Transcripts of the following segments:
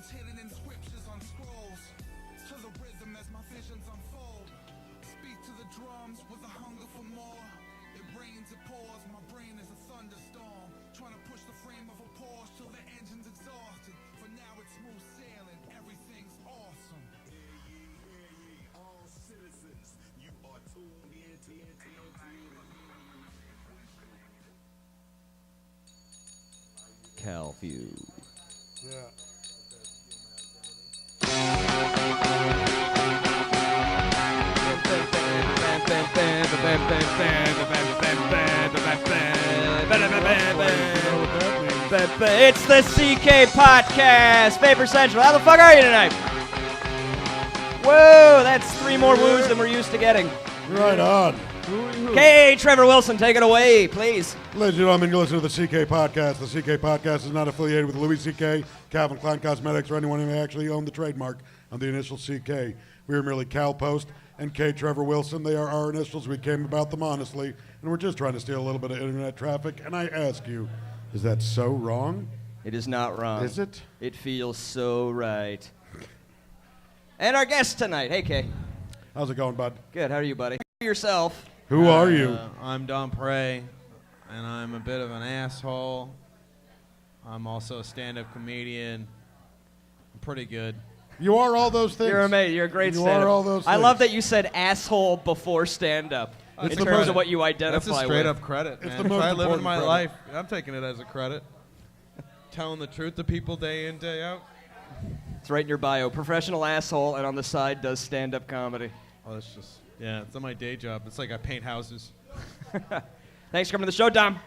Words hidden in scriptures on scrolls. To the rhythm as my visions unfold. Speak to the drums with a hunger for more. It rains, it pours, my brain is a thunderstorm. Trying to push the frame of a Porsche till the engine's exhausted. For now it's smooth sailing, everything's awesome. Hear ye, all citizens. You are tuned in to Calview. Yeah. It's the CK Podcast, Vapor Central. How the fuck are you tonight? Whoa, that's 3 more woos than we're used to getting. Right on. Okay, Trevor Wilson, take it away, please. Ladies and gentlemen, you listen to the CK Podcast. The CK Podcast is not affiliated with Louis CK, Calvin Klein Cosmetics, or anyone who may actually own the trademark on the initial CK. We are merely Cal Post and K. Trevor Wilson. They are our initials. We came about them honestly, and we're just trying to steal a little bit of internet traffic. And I ask you, is that so wrong? It is not wrong. Is it? It feels so right. And our guest tonight, hey Kay. How's it going, bud? Good, how are you, buddy? Yourself. Who are you? I'm Dom Pare, and I'm a bit of an asshole. I'm also a stand-up comedian. I'm pretty good. You are all those things. You're amazing. You're a great You stand-up. are all those I things. love that you said asshole before stand-up in the terms most- of what you identify That's a with. straight-up credit, It's man. the most If I live in important my credit. life, I'm taking it as a credit. Telling the truth to people day in, day out. It's right in your bio. Professional asshole, and on the side does stand-up comedy. Oh, that's just, yeah, it's not my day job. It's like I paint houses. Thanks for coming to the show, Dom.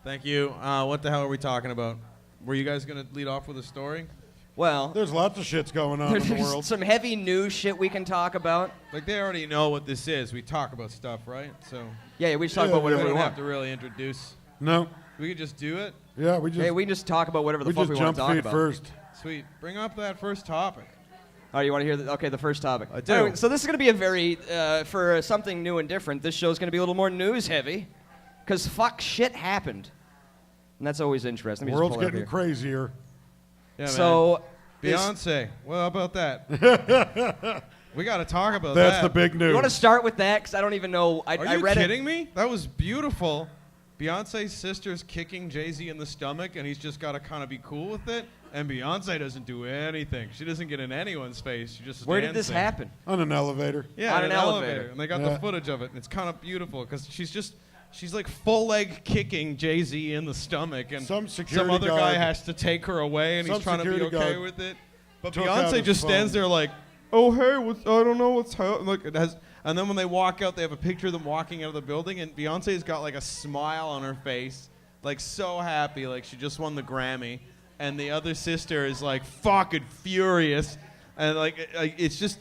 Thank you. What the hell are we talking about? Were you guys going to lead off with a story? Well, There's lots of shits going on in the there's world. some heavy news shit we can talk about. Like, they already know what this is. We talk about stuff, right? So Yeah, we just talk Yeah, about we whatever we we don't want. have to really introduce. No. We could just do it. Yeah, we just Hey, we can just talk about whatever the fuck we want jump to talk feet about. first. Sweet. Bring up that first topic. Oh, you want to hear the first topic? I do. Anyway, so this is going to be a very, for something new and different, this show's going to be a little more news-heavy, because fuck shit happened. And that's always interesting. Let me just World's pull it up getting here. crazier. Yeah, So, man. Beyonce. Well, how about that? We got to talk about That's that. the big news. you want to start with that? Because I don't even know. Are I you read kidding me? That was beautiful. Beyonce's sister's kicking JayZ in the stomach, and he's just got to kind of be cool with it. And Beyonce doesn't do anything. She doesn't get in anyone's face. She just Where stands did this there. happen? On an elevator. Yeah, On in an elevator. And they got Yeah. the footage of it, and it's kind of beautiful because she's like full leg kicking JayZ in the stomach, and Some security other guy guard- has to take her away, and Some he's trying to be security okay guard with it. But took out Beyonce his just stands phone. there like, oh hey, I don't know what's happening. Look, it has. And then when they walk out, they have a picture of them walking out of the building, and Beyonce's got like a smile on her face, like so happy, like she just won the Grammy. And the other sister is like fucking furious, and like it's just.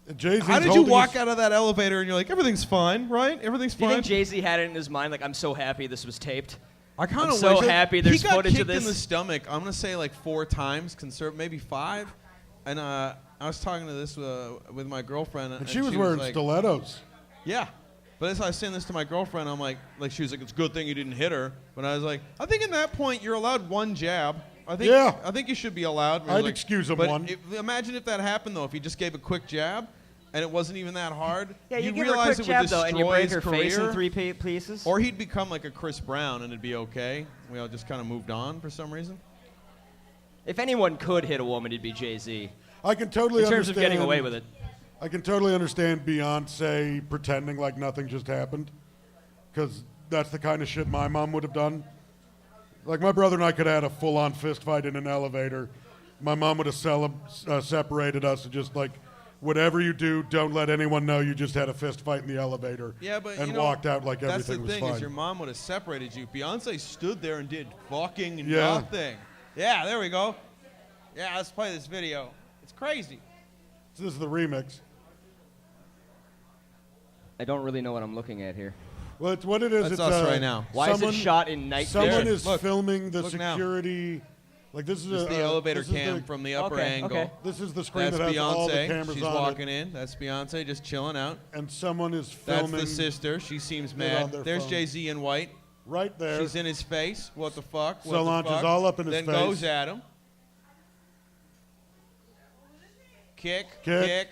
JayZ's How did you holding walk his- out of that elevator and you're like, everything's fine, right? Everything's Do you fine. think JayZ had it in his mind, like, I'm so happy this was taped? I kind I'm of so happy there's he got footage kicked of this. in the stomach. I'm gonna say like 4 times, maybe 5. And I was talking to this with my girlfriend, And she was wearing like, stilettos. yeah. But as I was saying this to my girlfriend, I'm like she was like, it's a good thing you didn't hit her. But I was like, I think in that point you're allowed 1 jab. I think you should be allowed. And I was I'd like, excuse him but one. Imagine if that happened though. If he just gave a quick jab, and it wasn't even that hard. Yeah, you you'd give her a realize quick it would jab, though, and you destroy break his her face in career. 3 pieces. Or he'd become like a Chris Brown, and it'd be okay. We all just kind of moved on for some reason. If anyone could hit a woman, it'd be JayZ. I can totally In terms understand. of getting away with it. I can totally understand Beyonce pretending like nothing just happened, because that's the kind of shit my mom would have done. Like, my brother and I could have had a full-on fist fight in an elevator. My mom would have separated us and just like, whatever you do, don't let anyone know you just had a fist fight in the elevator. Yeah, but and you know, walked out like that's everything the was thing fine. is your mom would have separated you. Beyonce stood there and did fucking Yeah. nothing. Yeah, there we go. Yeah, let's play this video. It's crazy. So this is the remix. I don't really know what I'm looking at here. Well, it's what it is. That's it's us right now. Why is it shot in night Someone vision? is Look. filming the Look now. security. Like, this is This is the elevator this is cam the- from the upper Okay, angle. okay. This is the screen That's that has all the Beyonce. cameras She's on walking it, in. That's Beyonce just chilling out. and someone is That's filming the sister. She seems on mad. their There's phone. JayZ in white. right there. She's in his face. What the fuck? What Solange the fuck? is all up in his then face. goes at him. Kick.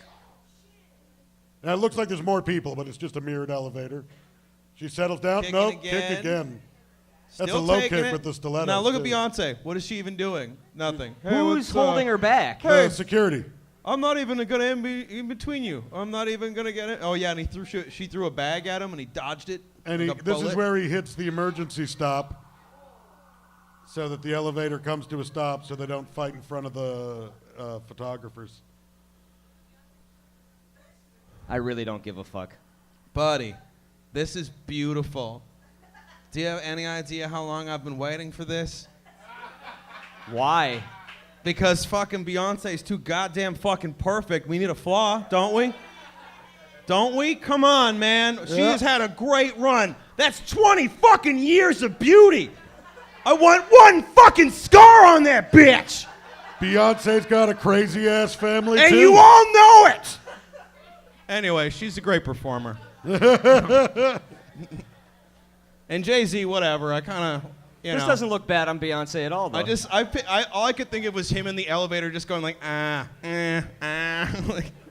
Now, it looks like there's more people, but it's just a mirrored elevator. She settles down. Kick Nope, again. kick again. That's Still a low taking kick it. with the stiletto. Now look at too. Beyonce. What is she even doing? Nothing. Who's holding her back? Security. I'm not even gonna be in between you. I'm not even gonna get it. Oh yeah, and she threw a bag at him and he dodged it. And like a this is bullet. where he hits the emergency stop so that the elevator comes to a stop so they don't fight in front of the photographers. I really don't give a fuck. Buddy, this is beautiful. Do you have any idea how long I've been waiting for this? Why? Because fucking Beyonce's too goddamn fucking perfect. We need a flaw, don't we? Don't we? Come on, man. She has had a great run. That's 20 fucking years of beauty. I want one fucking scar on that bitch. Beyonce's got a crazy ass family And too. you all know it. Anyway, she's a great performer. And JayZ, whatever. I kind of, This doesn't look bad on Beyonce at all, though. All I could think of was him in the elevator just going like, like,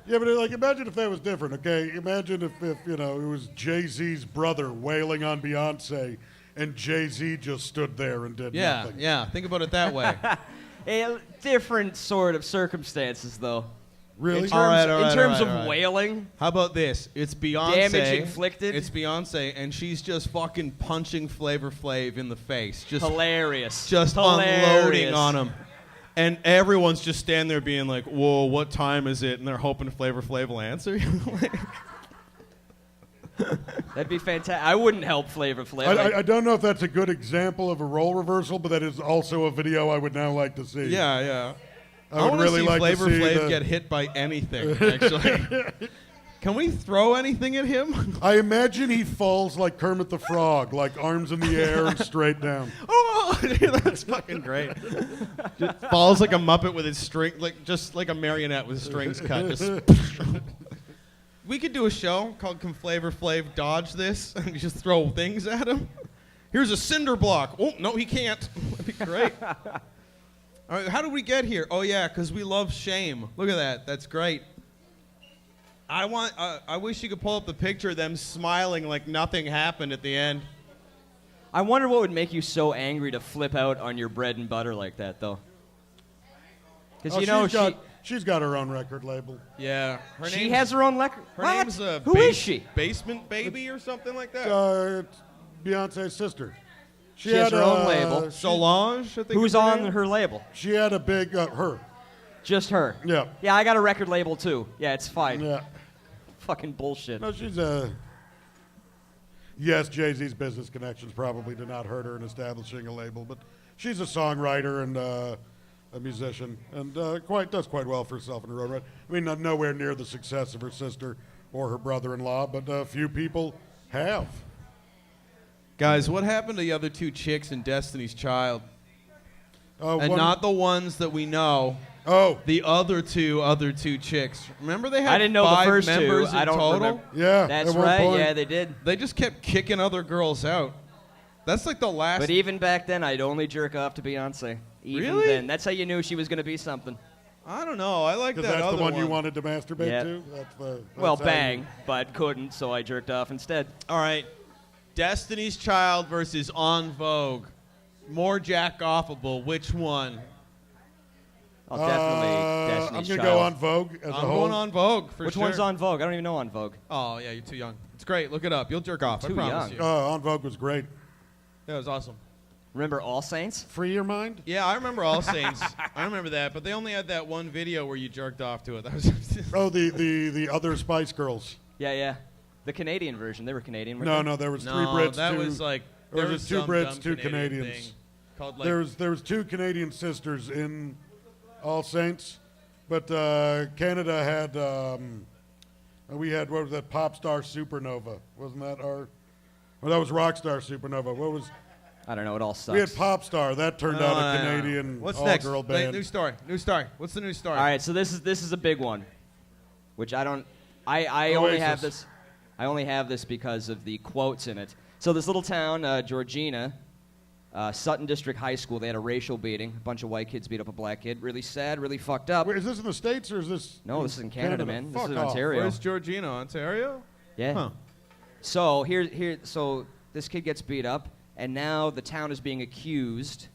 Yeah, but like, imagine if that was different, okay? Imagine if you know, it was Jay-Z's brother wailing on Beyonce and Jay-Z just stood there and did nothing. Yeah, think about it that way. Different sort of circumstances, though. Really? In terms all of right. wailing, How about this? It's Beyonce. damage inflicted. It's Beyonce, and she's just fucking punching Flavor Flav in the face. Just hilarious. Just Hilarious. unloading on him. And everyone's just standing there being like, whoa, what time is it? And they're hoping Flavor Flav will answer. That'd be fantastic. I wouldn't help Flavor Flav. I don't know if that's a good example of a role reversal, but that is also a video I would now like to see. Yeah. I would want really to see like Flavor to see Flav the- get hit by anything, actually. Can we throw anything at him? I imagine he falls like Kermit the Frog, like arms in the air and straight down. Oh, that's fucking great. Just falls like a Muppet with his string, just like a marionette with his strings cut. Just we could do a show called "Can Flavor Flav Dodge This?" and just throw things at him. Here's a cinder block. Oh no, he can't. That'd be great. All right, how did we get here? Oh yeah, because we love shame. Look at that. That's great. I wish you could pull up the picture of them smiling like nothing happened at the end. I wonder what would make you so angry to flip out on your bread and butter like that, though. Because she's got her own record label. Yeah. she has her own record. Her What? name's Who is she? Basement Baby or something like that. It's Beyonce's sister. She has her own label. Solange, I think. Who's is her on name? her label? She had a big her. Just her. Yeah. Yeah, I got a record label too. Yeah, it's fine. Yeah. Fucking bullshit. No, she's a. Yes, Jay-Z's business connections probably did not hurt her in establishing a label, but she's a songwriter and a musician, and does quite well for herself in her own right. I mean, nowhere near the success of her sister or her brother-in-law, but a few people have. Guys, what happened to the other two chicks in Destiny's Child? And One- not the ones that we know. Oh, The other two chicks. Remember they had I didn't know the 5 first two. members in I don't total? remember. yeah. That's at one right. point. Yeah, they did. They just kept kicking other girls out. That's like the last. But even back then, I'd only jerk off to Beyonce. Even Really? then. That's how you knew she was going to be something. I don't know. I like that Because that's other the one you wanted to masturbate Yeah. to? That's Well, how bang, but couldn't, so I jerked off instead. All right. Destiny's Child versus On Vogue. More jack-offable. Which one? I'll definitely Destiny's I'm going to Child. go on Vogue as a I'm whole. going On Vogue for Which sure. one's On Vogue? I don't even know On Vogue. Oh, yeah, you're too young. It's great. Look it up. You'll jerk off. I Too promise young. you. On Vogue was great. That was awesome. Remember All Saints? Free your mind? Yeah, I remember All Saints. I remember that, but they only had that one video where you jerked off to it. That was Oh, the other Spice Girls. Yeah. The Canadian version. They were Canadian. weren't No, they? no, there was three no, Brits. that two, was like or there was was it two some Brits, dumb two Canadian Canadians. thing called like there was two Canadian sisters in All Saints, but Canada had we had what was that Pop Star Supernova? Wasn't that our? Well, that was Rockstar Supernova. What was? I don't know. It all sucks. We had Pop Star. That turned out a Canadian What's all-girl next? Wait, band. new story. What's the new story? All right, so this is a big one, which I don't. I only have Oasis. this. I only have this because of the quotes in it. So this little town, Georgina, Sutton District High School, they had a racial beating. A bunch of white kids beat up a black kid. Really sad, really fucked up. Wait, is this in the States or is this? No, this is in Canada, man. This Fuck is in off. Ontario. Where's Georgina, Ontario? Yeah. Huh. So so this kid gets beat up, and now the town is being accused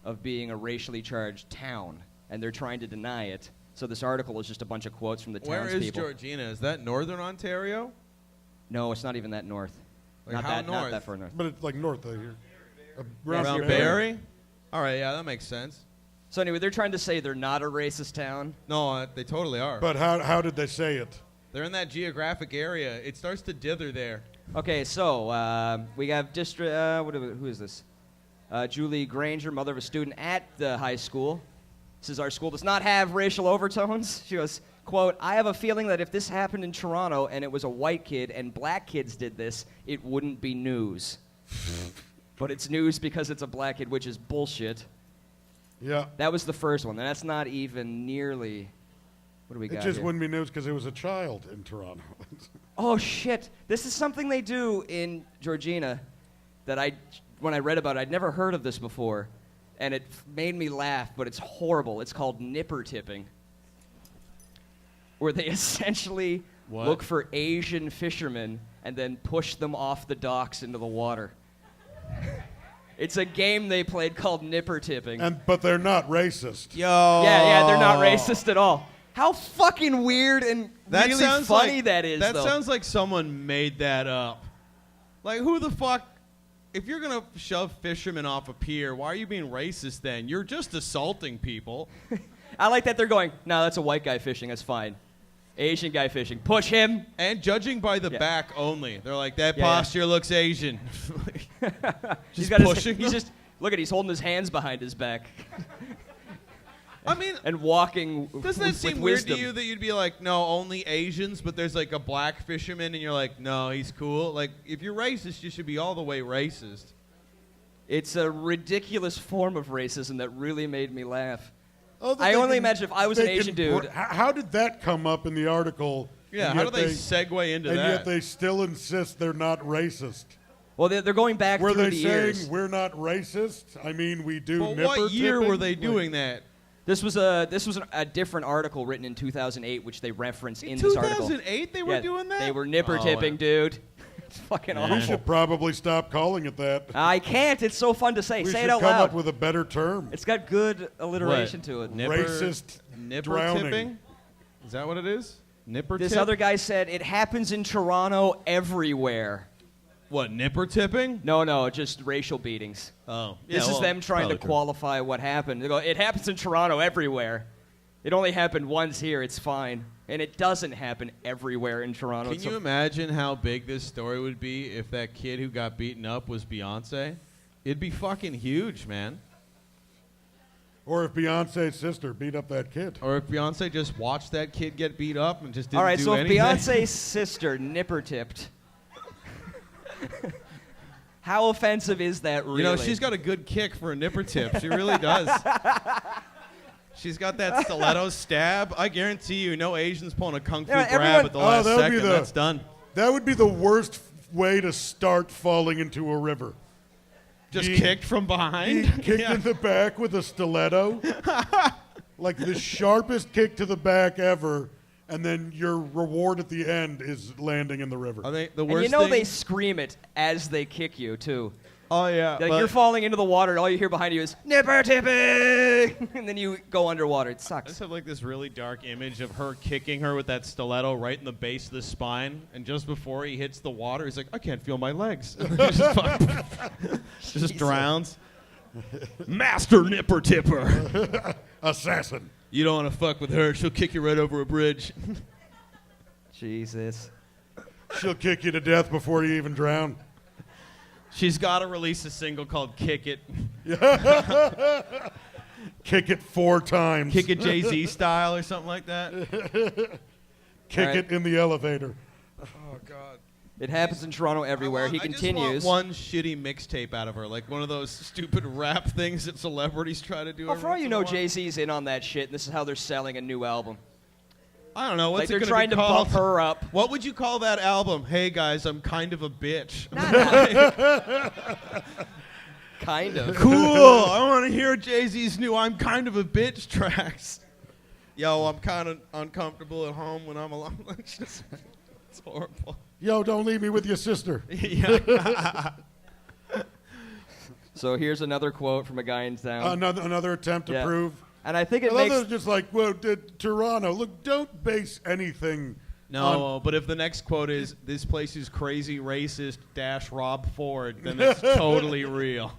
of being a racially charged town, and they're trying to deny it. So this article is just a bunch of quotes from the Where townspeople. is Georgina? Is that northern Ontario? No, it's not even that north. Like not how that, north? Not that far north. But it's like north of here. Around Barrie. Barrie? All right, yeah, that makes sense. So anyway, they're trying to say they're not a racist town. No, they totally are. But how did they say it? They're in that geographic area. It starts to dither there. Okay, so we have who is this? Julie Granger, mother of a student at the high school. Says our school does not have racial overtones. She goes, quote, I have a feeling that if this happened in Toronto and it was a white kid and black kids did this, it wouldn't be news. But it's news because it's a black kid, which is bullshit. Yeah. That was the first one. And that's not even nearly... What do we got It just here? wouldn't be news because it was a child in Toronto. Oh, shit. This is something they do in Georgina that when I read about it, I'd never heard of this before. And it made me laugh, but it's horrible. It's called nipper tipping, where they essentially What? look for Asian fishermen and then push them off the docks into the water. It's a game they played called nipper tipping. But they're not racist. Yo. Yeah, they're not racist at all. How fucking weird and That really sounds funny like, that is, That though. sounds like someone made that up. Like, who the fuck... If you're going to shove fishermen off a pier, why are you being racist then? You're just assaulting people. I like that they're going, no, that's a white guy fishing, that's fine. Asian guy fishing, push him. And judging by the Yeah. back only. They're like, that Yeah, yeah. posture looks Asian. He's Just got pushing he's them? just, look at, he's holding his hands behind his back I mean, and walking doesn't that with seem weird wisdom. to you that you'd be like, no, only Asians, but there's like a black fisherman and you're like, no, he's cool? Like, if you're racist, you should be all the way racist. It's a ridiculous form of racism that really made me laugh. Oh, that I they only can- imagine if I was an they can Asian dude. How did that come up in the article? Yeah, and how yet do they segue into and that? yet they still insist they're not racist. Well, they're going back Were through they the saying years. we're not racist? I mean, we do But nipper what year tipping? were they Like, doing that? This was a different article written in 2008, which they reference in this article. 2008 they were Yeah, doing that? They were nipper Oh, tipping, wow. dude. It's fucking We awful. should probably stop calling it that. I can't. It's so fun to say. We Say should it out come loud. up with a better term. It's got good alliteration What? to it. Racist Nipper drowning. tipping? Is that what it is? Nipper This tip? other guy said it happens in Toronto everywhere. What, nipper tipping? No, just racial beatings. Oh. This is them trying to qualify what happened. They go, it happens in Toronto everywhere. It only happened once here. It's fine. And it doesn't happen everywhere in Toronto. Can It's you imagine how big this story would be if that kid who got beaten up was Beyonce? It'd be fucking huge, man. Or if Beyonce's sister beat up that kid. Or if Beyonce just watched that kid get beat up and just didn't All right, do so if anything. Beyonce's sister nipper tipped, how offensive is that really? You know, she's got a good kick for a nipper tip. She really does. She's got that stiletto stab. I guarantee you, no Asian's pulling a kung fu Yeah, grab everyone- at the Oh, last that would be second. the- That's done. That would be the worst way to start falling into a river. Just He- kicked from He behind. kicked Yeah. in the back with a stiletto. Like the sharpest kick to the back ever. And then your reward at the end is landing in the river. I think the and worst you know thing. they scream it as they kick you, too. Oh yeah. Like but you're falling into the water, and all you hear behind you is nipper tipping, and then you go underwater. It I sucks. just have like this really dark image of her kicking her with that stiletto right in the base of the spine, and just before he hits the water, he's like, "I can't feel my legs." Just drowns. Master nipper tipper. Assassin. You don't want to fuck with her; she'll kick you right over a bridge. Jesus. She'll kick you to death before you even drown. She's got to release a single called "Kick It." Kick it 4 times. Kick it JayZ style or something like that. Kick All right. it in the elevator. Oh God. It happens in Toronto everywhere. He I just continues. want one shitty mixtape out of her, like one of those stupid rap things that celebrities try to do. Well, every for all once you in a know, while. JayZ's in on that shit, and this is how they're selling a new album. I don't know. What's Like they're it gonna trying be to called? bump her up. What would you call that album? Hey guys, I'm kind of a bitch. Kind of. Cool. I want to hear JayZ's new "I'm Kind of a Bitch" tracks. Yo, I'm kind of uncomfortable at home when I'm alone. It's horrible. Yo, don't leave me with your sister. Yeah. So here's another quote from a guy in town. Another attempt to prove. And I think it I love makes... that it's just like, well, Toronto, look, don't base anything No, but if the next quote is, "This place is crazy, racist, Rob Ford," then it's totally real.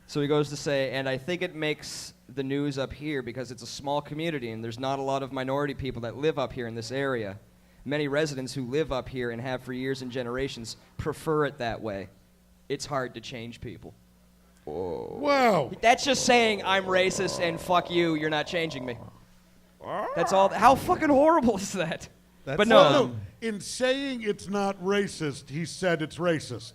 So he goes to say, and I think it makes the news up here because it's a small community and there's not a lot of minority people that live up here in this area. Many residents who live up here and have for years and generations prefer it that way. It's hard to change people. Wow. That's just saying I'm racist and fuck you, you're not changing me. That's all. How fucking horrible is that? But no. In saying it's not racist, he said it's racist.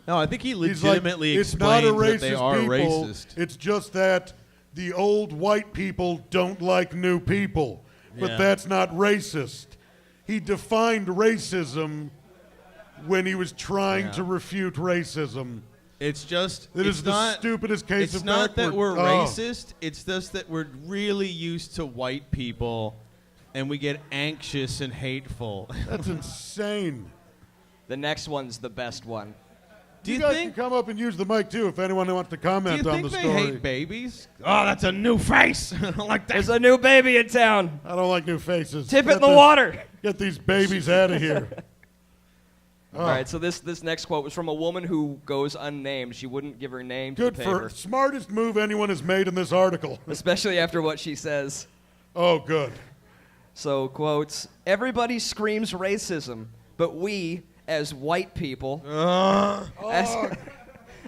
No, I think he He's like, legitimately it's not a explained racist that they are people. racist. It's just that the old white people don't like new people. But Yeah. that's not racist. He defined racism when he was trying to refute racism. It's just It is it's the not, stupidest case It's of not that backward- we're Oh. racist. It's just that we're really used to white people, and we get anxious and hateful. That's insane. The next one's the best one. Do you guys think? can come up and use the mic too if anyone wants to Do comment you on think the they story. hate babies? Oh, that's a new face. I don't like that. There's a new baby in town. I don't like new faces. Tip it in Get the water. Get these babies out of here. All right, so this next quote was from a woman who goes unnamed. She wouldn't give her name to Good the for paper, smartest move anyone has made in this article. especially after what she says. Oh, good. So, quotes, "Everybody screams racism, but we, as white people,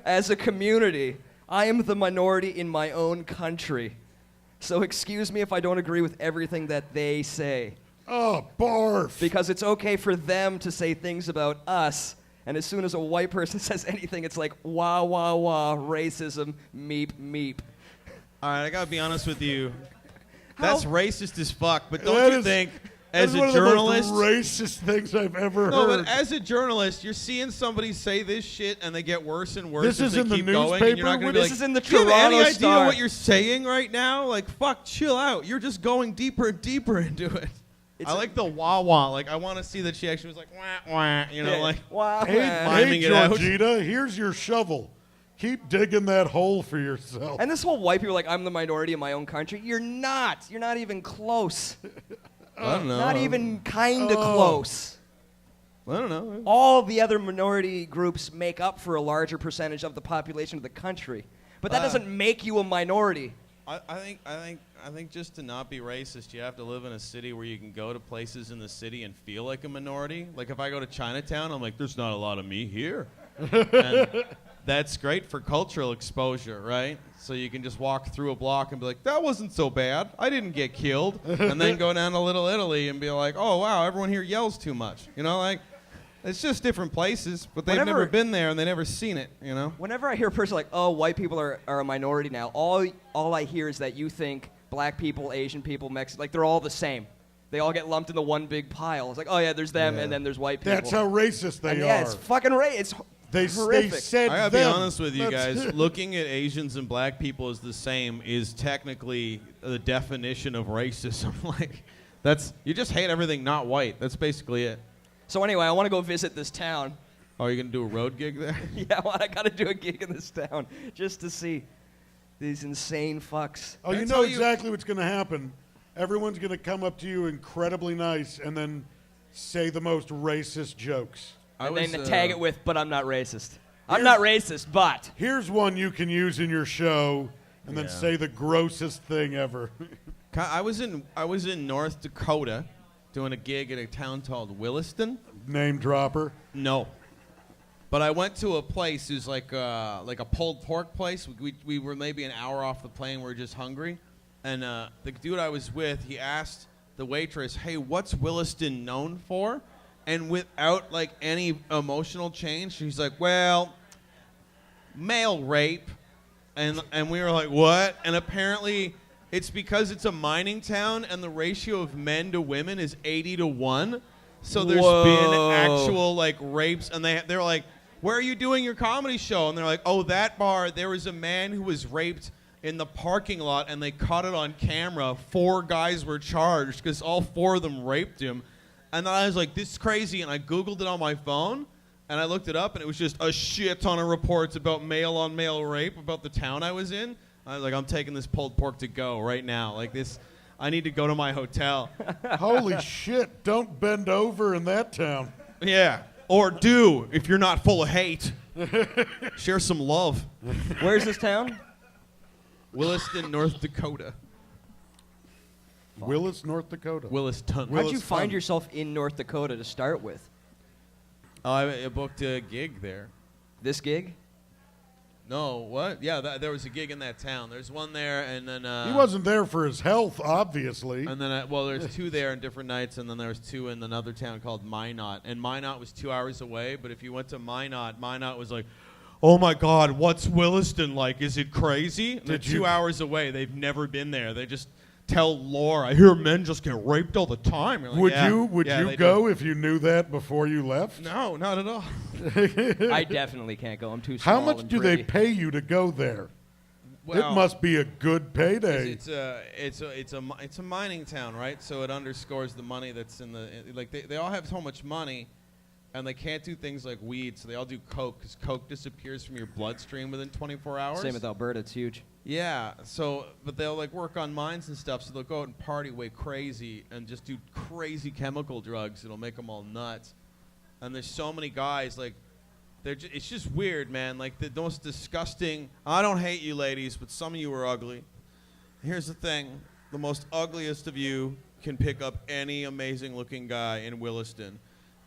as a community, I am the minority in my own country. So excuse me if I don't agree with everything that they say. Oh, barf. Because it's okay for them to say things about us, and as soon as a white person says anything, it's like, wah, wah, wah, racism, meep, meep." All right, I gotta be honest with you. How- That's racist as fuck. But don't That you is- think, That's as one a of the journalist, most racist things I've ever no, heard. but as a journalist, you're seeing somebody say this shit, and they get worse and worse This as is they in the keep going. And newspaper? you're not gonna be This like, is in the "Do you have any Toronto idea Star." what you're saying right now? Like, fuck, chill out. You're just going deeper and deeper into it. I like the wah wah. Like, I want to see that she actually was like wah wah. You know, Yeah. like Wah, hey, wah. miming hey it out. Georgina, here's your shovel. Keep digging that hole for yourself. And this whole white people are like, I'm the minority in my own country. You're not. You're not even close. I don't know. Not even kind of Oh. close. I don't know. All the other minority groups make up for a larger percentage of the population of the country. But that doesn't make you a minority. I think just to not be racist, you have to live in a city where you can go to places in the city and feel like a minority. Like if I go to Chinatown, I'm like, there's not a lot of me here. And that's great for cultural exposure, right? So you can just walk through a block and be like, that wasn't so bad. I didn't get killed. And then go down to Little Italy and be like, oh, wow, everyone here yells too much. You know, like, it's just different places, but they've Whenever- never been there and they've never seen it, you know? Whenever I hear a person like, oh, white people are a minority now, all I hear is that you think black people, Asian people, Mexicans, like they're all the same. They all get lumped into one big pile. It's like, oh, yeah, there's them, and then there's white people. That's how racist they and are. yeah, it's fucking it's they horrific. said I gotta be them. honest with you That's- guys. Looking at Asians and black people as the same is technically the definition of racism. Like, you just hate everything not white. That's basically it. So anyway, I want to go visit this town. Oh, you're gonna do a road gig there? Yeah, well, I got to do a gig in this town just to see these insane fucks. Oh, you That's know how you- exactly what's going to happen. Everyone's going to come up to you incredibly nice and then say the most racist jokes. And then tag it with, but I'm not racist. I'm not racist, but. Here's one you can use in your show and then Yeah. say the grossest thing ever. I was in North Dakota doing a gig at a town called Williston. Name dropper. No. But I went to a place who's like a pulled pork place. We were maybe an hour off the plane. We were just hungry. And the dude I was with, he asked the waitress, hey, what's Williston known for? And without like any emotional change, she's like, well, male rape. And we were like, what? And apparently it's because it's a mining town and the ratio of men to women is 80 to 1. So there's been Whoa. actual like rapes, and they're like, where are you doing your comedy show? And they're like, oh, that bar, there was a man who was raped in the parking lot, and they caught it on camera. 4 guys were charged because all 4 of them raped him. And then I was like, this is crazy, and I Googled it on my phone, and I looked it up, and it was just a shit ton of reports about male-on-male rape about the town I was in. I was like, I'm taking this pulled pork to go right now. Like this, I need to go to my hotel. Holy shit, don't bend over in that town. Yeah. Or do, if you're not full of hate. Share some love. Where's this town? Williston, North Dakota. Willis, North Dakota. Williston. How'd you find yourself in North Dakota to start with? Oh, I booked a gig there. This gig? No, what? Yeah, there was a gig in that town. There's one there, and then... he wasn't there for his health, obviously. And then, well, there's 2 there in different nights, and then there's 2 in another town called Minot. And Minot was 2 hours away, but if you went to Minot was like, oh my God, what's Williston like? Is it crazy? And they're 2 hours away. They've never been there. They just tell lore. I hear men just get raped all the time. Like, would you go if you knew that before you left? No, not at all. I definitely can't go. I'm too small. How much do they pay you to go there? Well, it must be a good payday. It's a mining town, right? So it underscores the money that's in the like. They all have so much money, and they can't do things like weed, so they all do coke because coke disappears from your bloodstream within 24 hours. Same with Alberta, it's huge. Yeah, so, but they'll like work on mines and stuff, so they'll go out and party way crazy and just do crazy chemical drugs. It'll make them all nuts. And there's so many guys, like, it's just weird, man. Like, the most disgusting, I don't hate you ladies, but some of you are ugly. Here's the thing, the most ugliest of you can pick up any amazing looking guy in Williston.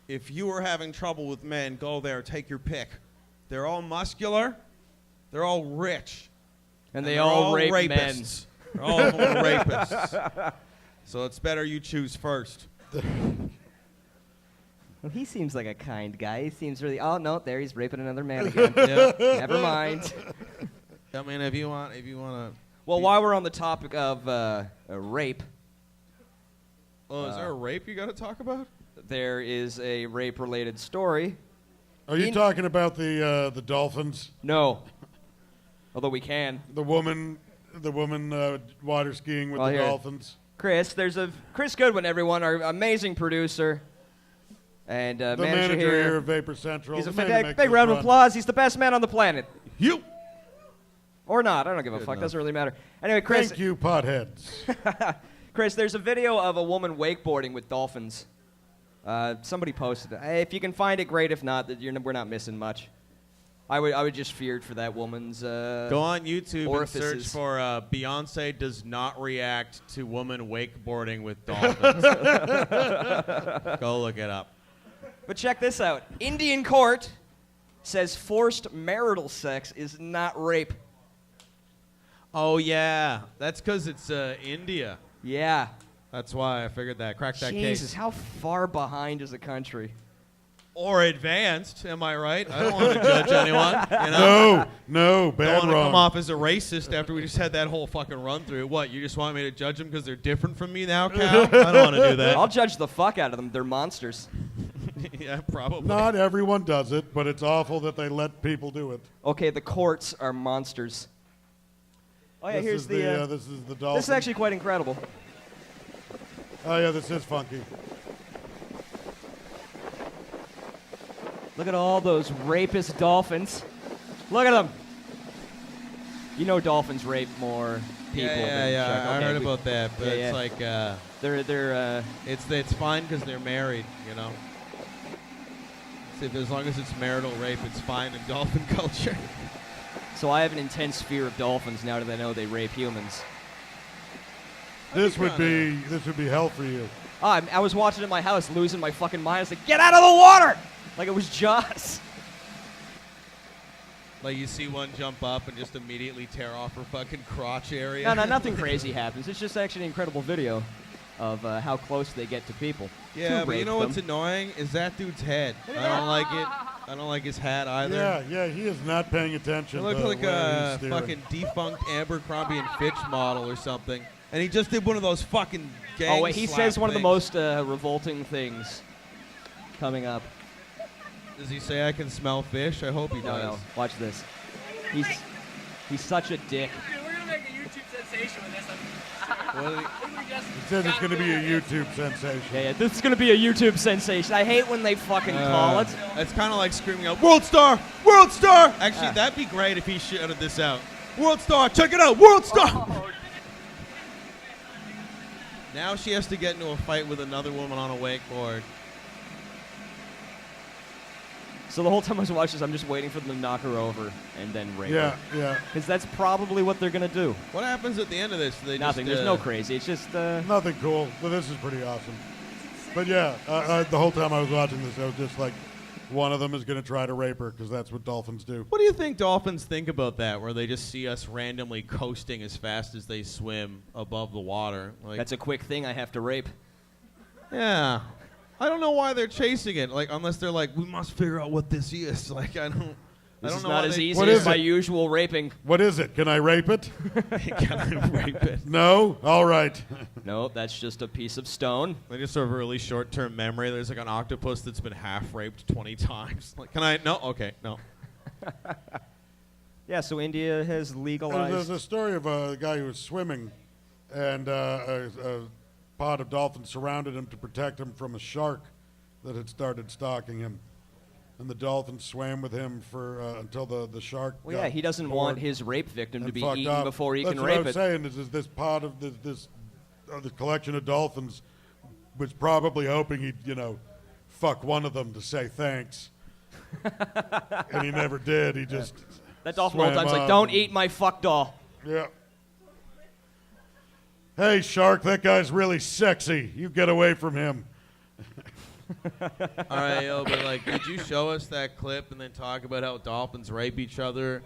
If you are having trouble with men, go there, take your pick. They're all muscular, they're all rich. And they all rape rapists. men. All of them are rapists. So it's better you choose first. Well, he seems like a kind guy. He seems really... Oh, no, there he's raping another man again. Never mind. I mean, if you want to... Well, while we're on the topic of rape... Oh, is there a rape you got to talk about? There is a rape-related story. Are you talking about the Dolphins? No. Although we can. The woman water skiing with the Dolphins. Chris Goodwin, everyone, our amazing producer. And the manager here of Vapor Central. He's a big round of applause. He's the best man on the planet. You. Or not. I don't give a fuck. Doesn't really matter. Anyway, Chris. Thank you, potheads. Chris, there's a video of a woman wakeboarding with dolphins. Somebody posted it. Hey, if you can find it, great. If not, we're not missing much. I would just feared for that woman's Go on YouTube orifices. and search for Beyonce does not react to woman wakeboarding with dolphins. Go look it up. But check this out. Indian court says forced marital sex is not rape. Oh, yeah. That's because it's India. Yeah. That's why I figured that. Crack that case. Jesus, how far behind is the country? Or advanced, am I right? I don't want to judge anyone. You know? No, bad Don't want to wrong. come off as a racist after we just had that whole fucking run through. What, you just want me to judge them because they're different from me now, Cal? I don't want to do that. I'll judge the fuck out of them. They're monsters. Yeah, probably. Not everyone does it, but it's awful that they let people do it. Okay, the courts are monsters. Oh yeah, this is the Dolphins. This is actually quite incredible. Oh yeah, this is funky. Look at all those rapist dolphins. Look at them. You know dolphins rape more people than Yeah. sharks. I Okay, heard about that, but it's like they're it's fine because they're married, you know. As long as it's marital rape, it's fine in dolphin culture. So I have an intense fear of dolphins now that I know they rape humans. This would be hell for you. I was watching at my house, losing my fucking mind. I was like, get out of the water! Like it was Jaws. Like you see one jump up and just immediately tear off her fucking crotch area. No, nothing crazy happens. It's just actually an incredible video of how close they get to people. Yeah, to but you rape know what's them. annoying is that dude's head. I don't like it. I don't like his hat either. Yeah, he is not paying attention. It looks to like where a he's steering. fucking defunct Abercrombie and Fitch model or something. And he just did one of those fucking gang Oh, wait, he slap says one of the things. most revolting things coming up. Does he say I can smell fish? I hope he No, does. no. Watch this. He's such a dick. Dude, we're gonna make a YouTube sensation with this. He says it's going to be a YouTube sensation. Yeah, this is gonna be a YouTube sensation. I hate when they fucking call it. It's kind of like screaming out, World Star! World Star! Actually, that'd be great if he shouted this out. World Star, check it out, World Star! Oh, Now she has to get into a fight with another woman on a wakeboard. So the whole time I was watching this, I'm just waiting for them to knock her over and then rape Yeah, her. yeah. Because that's probably what they're gonna do. What happens at the end of this? Do they Nothing. Just, There's no crazy. It's just. Nothing cool, but this is pretty awesome. But yeah, the whole time I was watching this, I was just like, one of them is going to try to rape her because that's what dolphins do. What do you think dolphins think about that, where they just see us randomly coasting as fast as they swim above the water? Like, That's a quick thing I have to rape. yeah. I don't know why they're chasing it. Like, unless they're like, we must figure out what this is. Like, I don't. This I don't is know not why as they- easy What as is my it? usual raping. What is it? Can I rape it? Can I rape it? No? All right. No, that's just a piece of stone. I just have a really short-term memory. There's like an octopus that's been half raped 20 times. Like, can I? No. Okay. No. Yeah, so India has There's legalized. a story of a guy who was swimming, and a pod of dolphins surrounded him to protect him from a shark that had started stalking him. And the dolphin swam with him for until the shark. Well, yeah, got he doesn't bored want his rape victim to and be fucked eaten up. before he That's can what rape I was it. saying is this pod of this collection of dolphins was probably hoping he'd fuck one of them to say thanks, and he never did. He just That dolphin all the swam time's like, up don't and- eat my fuck doll. Yeah. Hey, shark, that guy's really sexy. You get away from him. All right, yo, but like, could you show us that clip and then talk about how dolphins rape each other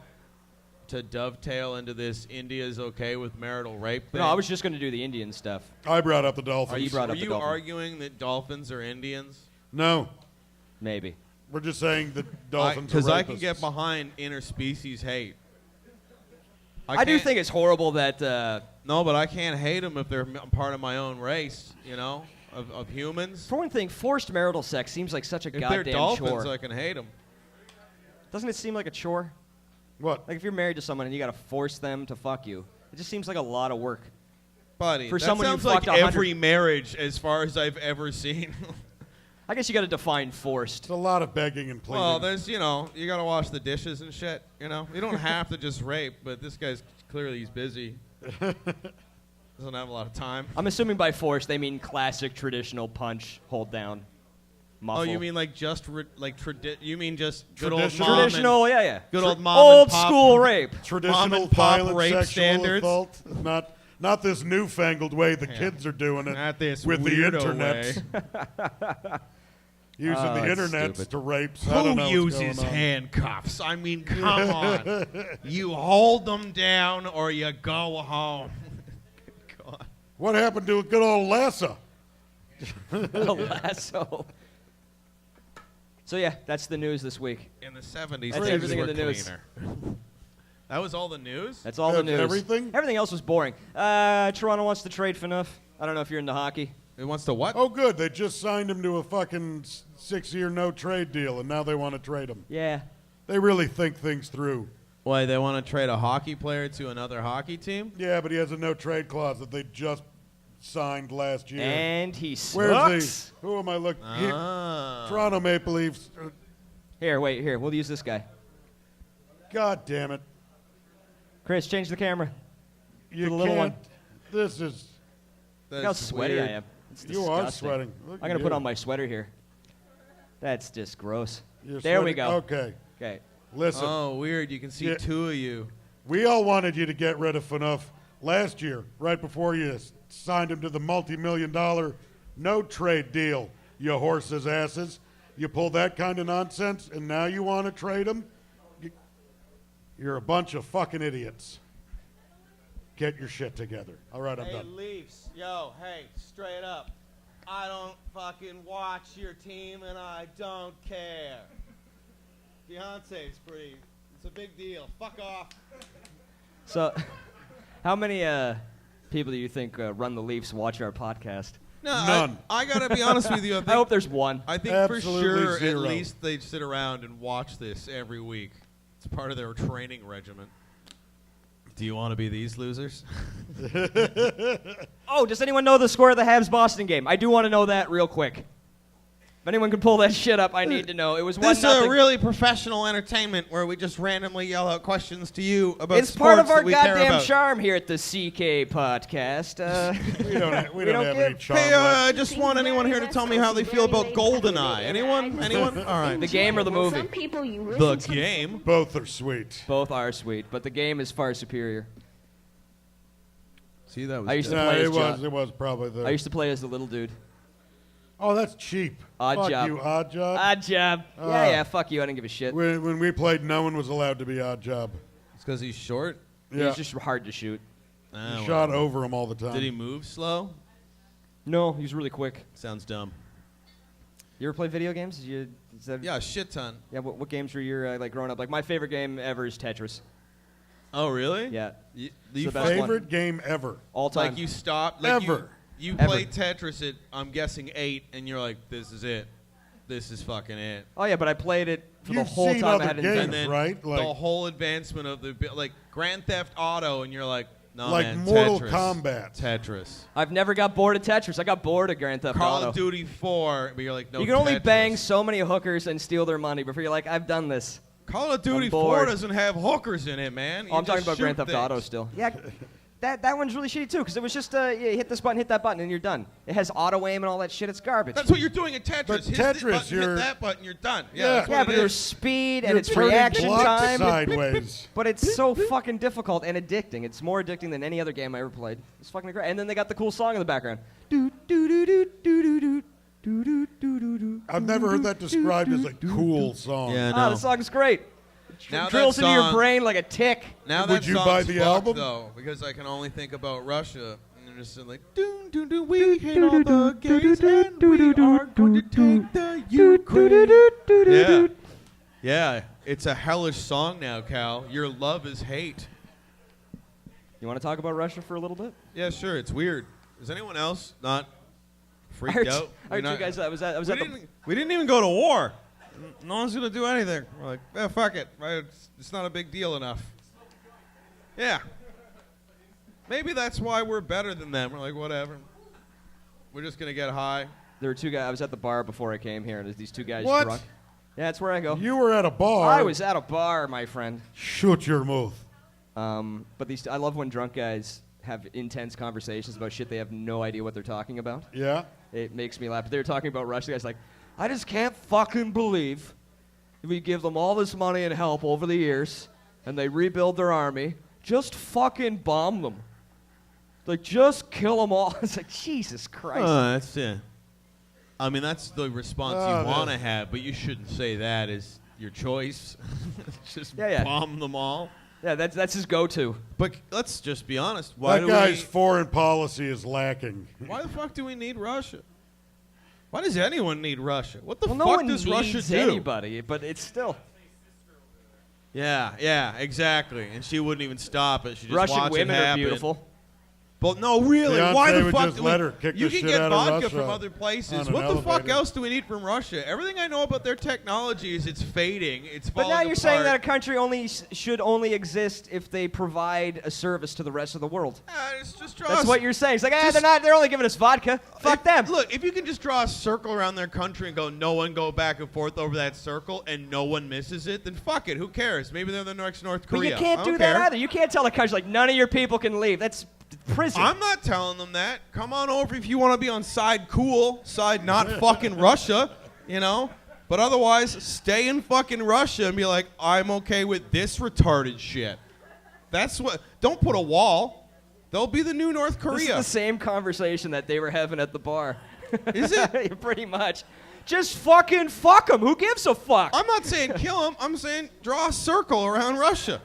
to dovetail into this India's okay with marital rape thing? No, I was just going to do the Indian stuff. I brought up the dolphins. Oh, you brought Are up the you dolphin. arguing that dolphins are Indians? No, Maybe. we're just saying that dolphins Because are I can rapists. get behind interspecies hate. I do can't- think it's horrible that No, but I can't hate them if they're part of my own race, of humans. for one thing, forced marital sex seems like such a If they're goddamn dolphins, chore. I can hate them. Doesn't it seem like a chore? What? Like if you're married to someone and you got to force them to fuck you, it just seems like a lot of work. Buddy, For that someone who sounds like fucked 100 every marriage as far as I've ever seen. I guess you got to define forced. It's a lot of begging and pleading. Well, there's, you got to wash the dishes and shit, You don't have to just rape, but this guy's clearly he's busy. Doesn't have a lot of time. I'm assuming by force they mean classic traditional punch, hold down, muffle. Oh, you mean like just you mean just good old Traditional? mom traditional? Yeah. good old mom old and pop- school rape. Traditional mom and pop violent rape sexual standards. assault. Not this newfangled way the kids are doing it. Not this with the weirdo internet. Using Oh, the that's internet stupid. to rape. I don't Who know what's uses going on. handcuffs? I mean, come on. You hold them down or you go home. God. What happened to a good old lasso? A lasso. So yeah, that's the news this week. In the 70s, That's things everything were in the news. cleaner. That was all the news? That's all the That's news. everything? Everything else was boring. Toronto wants to trade Phaneuf. I don't know if you're into hockey. It wants to what? Oh, good. They just signed him to a fucking 6-year no-trade deal, and now they want to trade him. Yeah. They really think things through. Why, they want to trade a hockey player to another hockey team? Yeah, but he has a no-trade clause that they just signed last year. And he Where's sucks. he? Who am I looking? Here, Ah. Toronto Maple Leafs. Here, wait, here. We'll use this guy. God damn it! Chris, change the camera. You the little can't. one. This is. Look how That's sweaty weird. I am. It's You are disgusting. sweating. Look I'm at going to put you. on my sweater here. That's just gross. You're There we sweating? go. Okay, Okay. listen. Oh, weird. You can see Yeah. two of you. We all wanted you to get rid of Phaneuf last year, right before you signed him to the multi-million-dollar no-trade deal, you horses' asses. You pull that kind of nonsense, and now you want to trade him? You're a bunch of fucking idiots. Get your shit together. All right, I'm Hey, done. Leafs. Yo, hey, straight up. I don't fucking watch your team, and I don't care. Beyonce's free. It's a big deal. Fuck off. So, how many people do you think run the Leafs watch our podcast? No, None. I gotta be honest with you. I hope there's one. I think Absolutely for sure zero. at least they sit around and watch this every week. It's part of their training regimen. Do you want to be these losers? Oh, does anyone know the score of the Habs-Boston game? I do want to know that real quick. If anyone can pull that shit up, I need to know. It was 1-0. This is a really professional entertainment where we just randomly yell out questions to you about It's sports part of our that we care goddamn about. charm here at the CK Podcast. We don't have don't any give- charm Hey, left. I just want anyone here to tell me how they feel about GoldenEye. Anyone? Anyone? All right. The game or the movie? Some people you The listen to game. Both are sweet. Both are sweet, but the game is far superior. See, that was I used to No, play as it John. was probably the. I used to play as the little dude. Oh, that's cheap. Odd Fuck job. you, Odd Job. Odd job. Yeah, fuck you. I didn't give a shit. When we played, no one was allowed to be Odd Job. It's because he's short. Yeah, He's just hard to shoot. Ah, shot well. over him all the time. Did he move slow? No, he's really quick. Sounds dumb. You ever play video games? Yeah, a shit ton. Yeah. What games were your like growing up? Like my favorite game ever is Tetris. Oh, really? Yeah. You the best fucking- one. Favorite game ever? All time. Like you stopped. Like Ever. You Ever. played Tetris at, I'm guessing, 8, and you're like, this is it. This is fucking it. Oh yeah, but I played it for the You've whole seen time other I had it. games, And then right? Like- the whole advancement of the like Grand Theft Auto, and you're like, no Like man, Mortal Tetris. Kombat. Tetris. I've never got bored of Tetris. I got bored of Grand Theft Call Auto. of Duty 4, but you're like, no. You can only Tetris. bang so many hookers and steal their money before you're like, I've done this. Call of Duty I'm 4 bored. doesn't have hookers in it, man. Oh, I'm talking just about Grand shoot Theft Auto things. still. Yeah, that one's really shitty too, because it was just you hit this button, hit that button, and you're done. It has auto aim and all that shit. It's garbage. That's what you're doing in Tetris. But Hit Tetris, this button, you're- hit that button, you're done. Yeah. Yeah, that's yeah, what but it there's is. speed and You're it's turning reaction blocks time. sideways. But it's so fucking difficult and addicting. It's more addicting than any other game I ever played. It's fucking great. And then they got the cool song in the background. I've never heard that described as a cool song. Yeah, Ah, no. the song's great. It Now that drills into your song- brain like a tick. Now Would that you song's buy the fucked, album? though, because I can only think about Russia. And they're just like, doon, doon, doon, we hate all the gays and we are going to take the Ukraine. Yeah. Yeah, it's a hellish song now, Cal. Your love is hate. You want to talk about Russia for a little bit? Yeah, sure, it's weird. Is anyone else not freaked I heard, out? I heard You're you not- guys. I was at we, the. we didn't even go to war. No one's going to do anything. We're like, eh, fuck it. Right? It's not a big deal enough. Yeah. Maybe that's why we're better than them. We're like, whatever. We're just going to get high. There were two guys. I was at the bar before I came here, and there's these two guys What? drunk. Yeah, that's where I go. You were at a bar. I was at a bar, my friend. Shut your mouth. But I love when drunk guys have intense conversations about shit they have no idea what they're talking about. Yeah. It makes me laugh. They were talking about Russia. The guy's like, I just can't fucking believe we give them all this money and help over the years, and they rebuild their army. Just fucking bomb them. Like, just kill them all. It's like, Jesus Christ. That's it. I mean, that's the response Oh, you want to that- have, but you shouldn't say that as your choice. Just Yeah. bomb them all. Yeah, that's his go-to. But let's just be honest. Why That do guy's we? foreign policy is lacking. Why the fuck do we need Russia? Why does anyone need Russia? What the Well, fuck no one does needs Russia do? anybody, but it's still. Yeah, exactly. And she wouldn't even stop it. She just Russian watch women it are happen. beautiful. But no, really, Beyonce why the would fuck just do let we, her kick you the can shit get out of vodka Russia from other on places. an What the fuck elevator. else do we need from Russia? Everything I know about their technology is it's fading. It's But falling now you're saying that a apart. country should only exist if they provide a service to the rest of the world. It's just draw That's a- what you're saying. It's like, just- they're only giving us vodka. Fuck If- them. Look, if you can just draw a circle around their country and go, no one go back and forth over that circle, and no one misses it, then fuck it. Who cares? Maybe they're the next North But Korea. you can't I do don't that care. either. You can't tell a country like none of your people can leave. That's prison. I'm not telling them that. Come on over if you want to be on side cool, side not fucking Russia, you know? But otherwise, stay in fucking Russia and be like, I'm okay with this retarded shit. That's what. Don't put a wall. They'll be the new North This Korea. is the same conversation that they were having at the bar. Is it? Pretty much. Just fucking fuck them. Who gives a fuck? I'm not saying kill them. I'm saying draw a circle around Russia.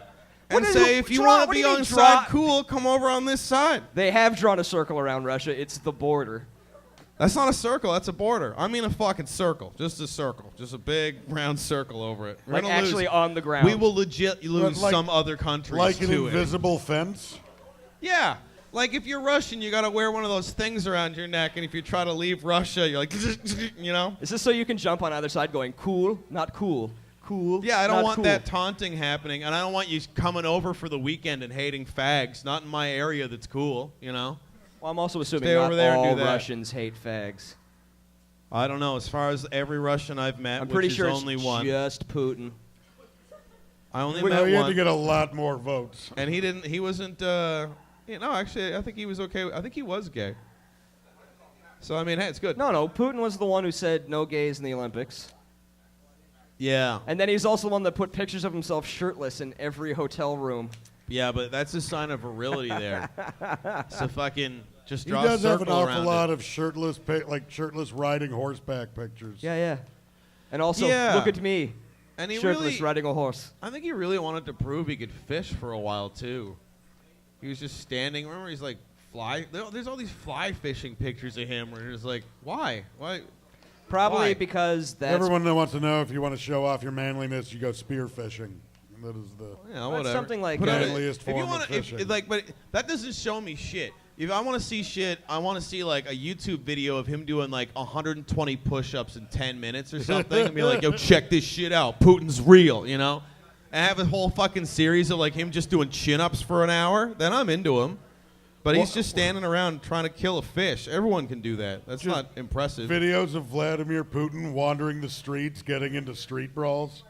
And What is say, it- if you draw- want to what do be you mean on draw- side cool, come over on this side. They have drawn a circle around Russia. It's the border. That's not a circle. That's a border. I mean a fucking circle. Just a circle. Just a big round circle over it. We're Like gonna actually lose. on the ground. We will legit lose like- some other countries Like an to it. invisible fence. Yeah. Like, if you're Russian, you gotta wear one of those things around your neck, and if you try to leave Russia, you're like, you know? Is this so you can jump on either side going, cool, not cool, cool, Yeah, I don't not want cool. that taunting happening, and I don't want you coming over for the weekend and hating fags. Not in my area that's cool, you know? Well, I'm also assuming Stay not over there and all do that. Russians hate fags. I don't know. As far as every Russian I've met, I'm pretty which sure is it's only one. just Putin. I only Well, met you had one. to get a lot more votes. And he wasn't, actually, I think he was okay. I think he was gay. So, I mean, hey, it's good. No, Putin was the one who said no gays in the Olympics. Yeah. And then he's also the one that put pictures of himself shirtless in every hotel room. Yeah, but that's a sign of virility there. So fucking just He draw a does have an circle awful around lot it. of shirtless riding horseback pictures. Yeah. And also, Yeah. look at me, And he shirtless really, riding a horse. I think he really wanted to prove he could fish for a while, too. He was just standing. Remember, he's like, there's all these fly fishing pictures of him where you're just like, why? Probably Why? because that's Everyone that wants to know if you want to show off your manliness, you go spear fishing. That is the Yeah, Well, whatever. it's something like Put out a- manliest if you form wanna, of fishing. but that doesn't show me shit. If I want to see shit, I want to see like a YouTube video of him doing like 120 push-ups in 10 minutes or something, and be like, "Yo, check this shit out. Putin's real," you know. And have a whole fucking series of like him just doing chin-ups for an hour. Then I'm into him. But he's just standing around trying to kill a fish. Everyone can do that. That's Just not impressive. videos of Vladimir Putin wandering the streets, getting into street brawls.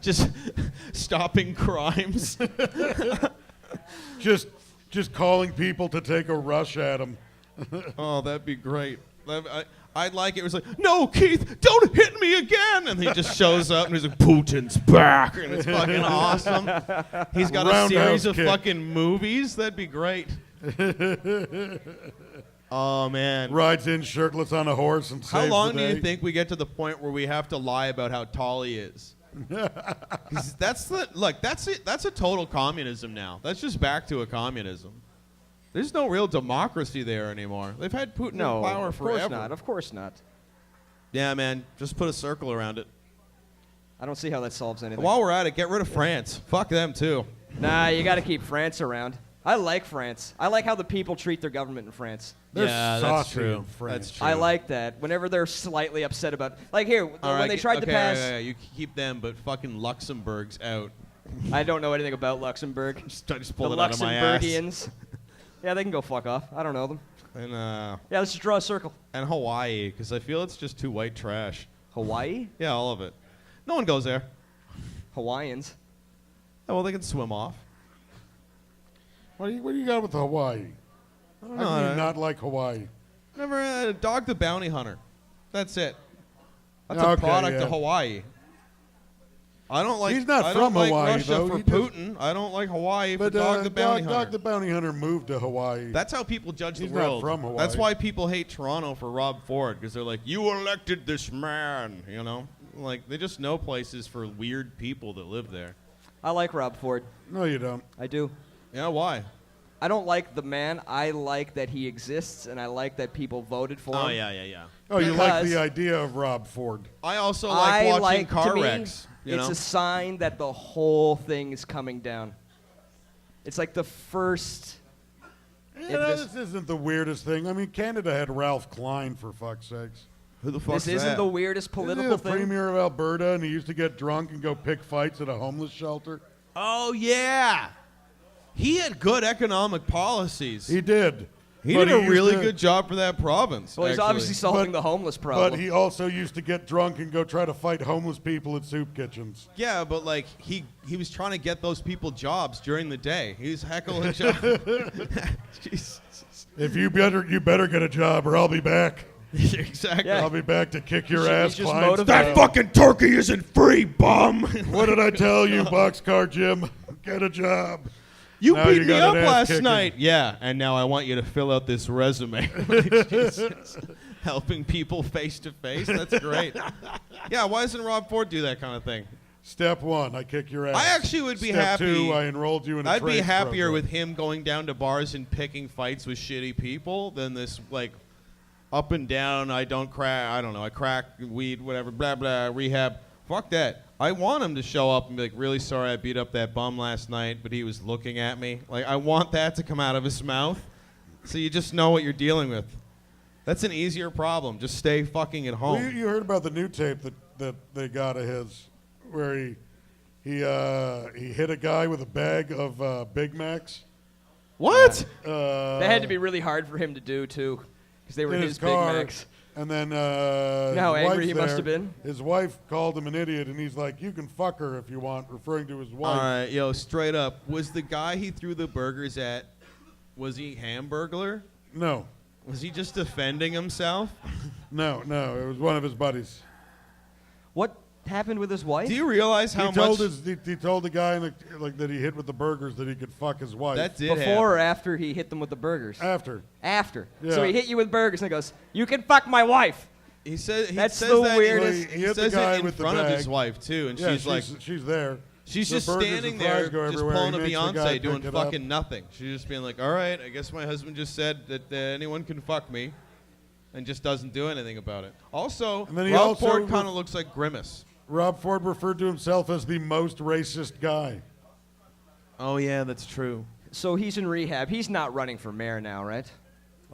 Just stopping crimes. just calling people to take a rush at him. Oh, that'd be great. I'd like it. It was like, no, Keith, don't hit me again. And he just shows up and he's like, Putin's back. And it's fucking awesome. He's got a Roundhouse series of kick. fucking movies. That'd be great. Oh, man. Rides in shirtless on a horse and How saves long the do you day. think we get to the point where we have to lie about how tall he is? 'Cause that's it. That's a total communism now. That's just back to a communism. There's no real democracy there anymore. They've had Putin in power of course forever. not. Of course not. Yeah, man. Just put a circle around it. I don't see how that solves anything. While we're at it, get rid of France. Fuck them, too. Nah, you got to keep France around. I like France. I like how the people treat their government in France. They're Yeah, that's saucy true. in France. That's true. I like that. Whenever they're slightly upset about, like here, when they tried to pass. Yeah, you keep them, but fucking Luxembourg's out. I don't know anything about Luxembourg. I just The pulled it out of my ass. Luxembourgians. Yeah, they can go fuck off. I don't know them. And Yeah, let's just draw a circle. Hawaii, because I feel it's just too white trash. Hawaii? Yeah, all of it. No one goes there. Hawaiians. Oh, well, they can swim off. What do you got with Hawaii? I don't How know. do you not like Hawaii? Never Dog the Bounty Hunter. That's it. That's Okay, a product yeah. of Hawaii. I don't like. He's not I from don't like Hawaii, Russia though. for He just- Putin. I don't like Hawaii for But Dog the Bounty Dog Hunter. the Bounty Hunter moved to Hawaii. That's how people judge He's the not world. from Hawaii. That's why people hate Toronto for Rob Ford, because they're like, you elected this man, you know? Like, they just know places for weird people that live there. I like Rob Ford. No, you don't. I do. Yeah, why? I don't like the man. I like that he exists, and I like that people voted for him. yeah. Oh, you like Because- the idea of Rob Ford. I also like watching like, car to me, wrecks. You it's know? a sign that the whole thing is coming down. It's like the first. Yeah, this- this isn't the weirdest thing. I mean, Canada had Ralph Klein, for fuck's sakes. Who the fuck's This isn't that? the weirdest Isn't he political the thing. premier of Alberta, and he used to get drunk and go pick fights at a homeless shelter? Oh, yeah. He had good economic policies. He did. He But did a used really to- good job for that province. Well, he's actually. obviously solving But- the homeless problem. But he also used to get drunk and go try to fight homeless people at soup kitchens. Yeah, but like he was trying to get those people jobs during the day. He was heckling jobs. Jesus. If you better get a job, or I'll be back. Exactly. Yeah. I'll be back to kick your He's ass, just Klein. motivated. style. That fucking turkey isn't free, bum. What did I tell you, Boxcar Jim? Get a job. You Now beat you me got up an ass last kicking. night. Yeah, and now I want you to fill out this resume. Jesus. Helping people face to face. That's great. Yeah, why doesn't Rob Ford do that kind of thing? Step one, I kick your ass. I actually would be Step happy. two, I enrolled you in a I'd be trades happier program. with him going down to bars and picking fights with shitty people than this like up and down. I don't crack. I don't know. I crack weed, whatever. Blah blah. Rehab. Fuck that. I want him to show up and be like, really sorry I beat up that bum last night, but he was looking at me. Like, I want that to come out of his mouth so you just know what you're dealing with. That's an easier problem. Just stay fucking at home. Well, you heard about the new tape that they got of his where he hit a guy with a bag of Big Macs. What? That had to be really hard for him to do, too, because they were in his car, Big Macs. And then how his angry wife's he must there. have been. His wife called him an idiot, and he's like, "You can fuck her if you want," referring to his wife. All right, yo, straight up. Was the guy he threw the burgers at, was he Hamburglar? No, Was he just defending himself? no, it was one of his buddies. What happened with his wife? Do you realize how much... He told the guy that he hit with the burgers that he could fuck his wife. That did Before happen. or after he hit them with the burgers? After. After. Yeah. So he hit you with burgers and he goes, "You can fuck my wife." He said That's says the that weirdest- He He hit the says guy it in with the front of bag. his wife too, and Yeah, she's like, she's there. she's The just burgers standing and fries there, go just everywhere. pulling a He makes the guy Beyonce, doing pick it up. fucking nothing. She's just being like, all right, I guess my husband just said that anyone can fuck me, and just doesn't do anything about it. Also, And then he Rob also Ford re- kind of looks like Grimace. Rob Ford referred to himself as the most racist guy. Oh yeah, that's true. So he's in rehab. He's not running for mayor now, right?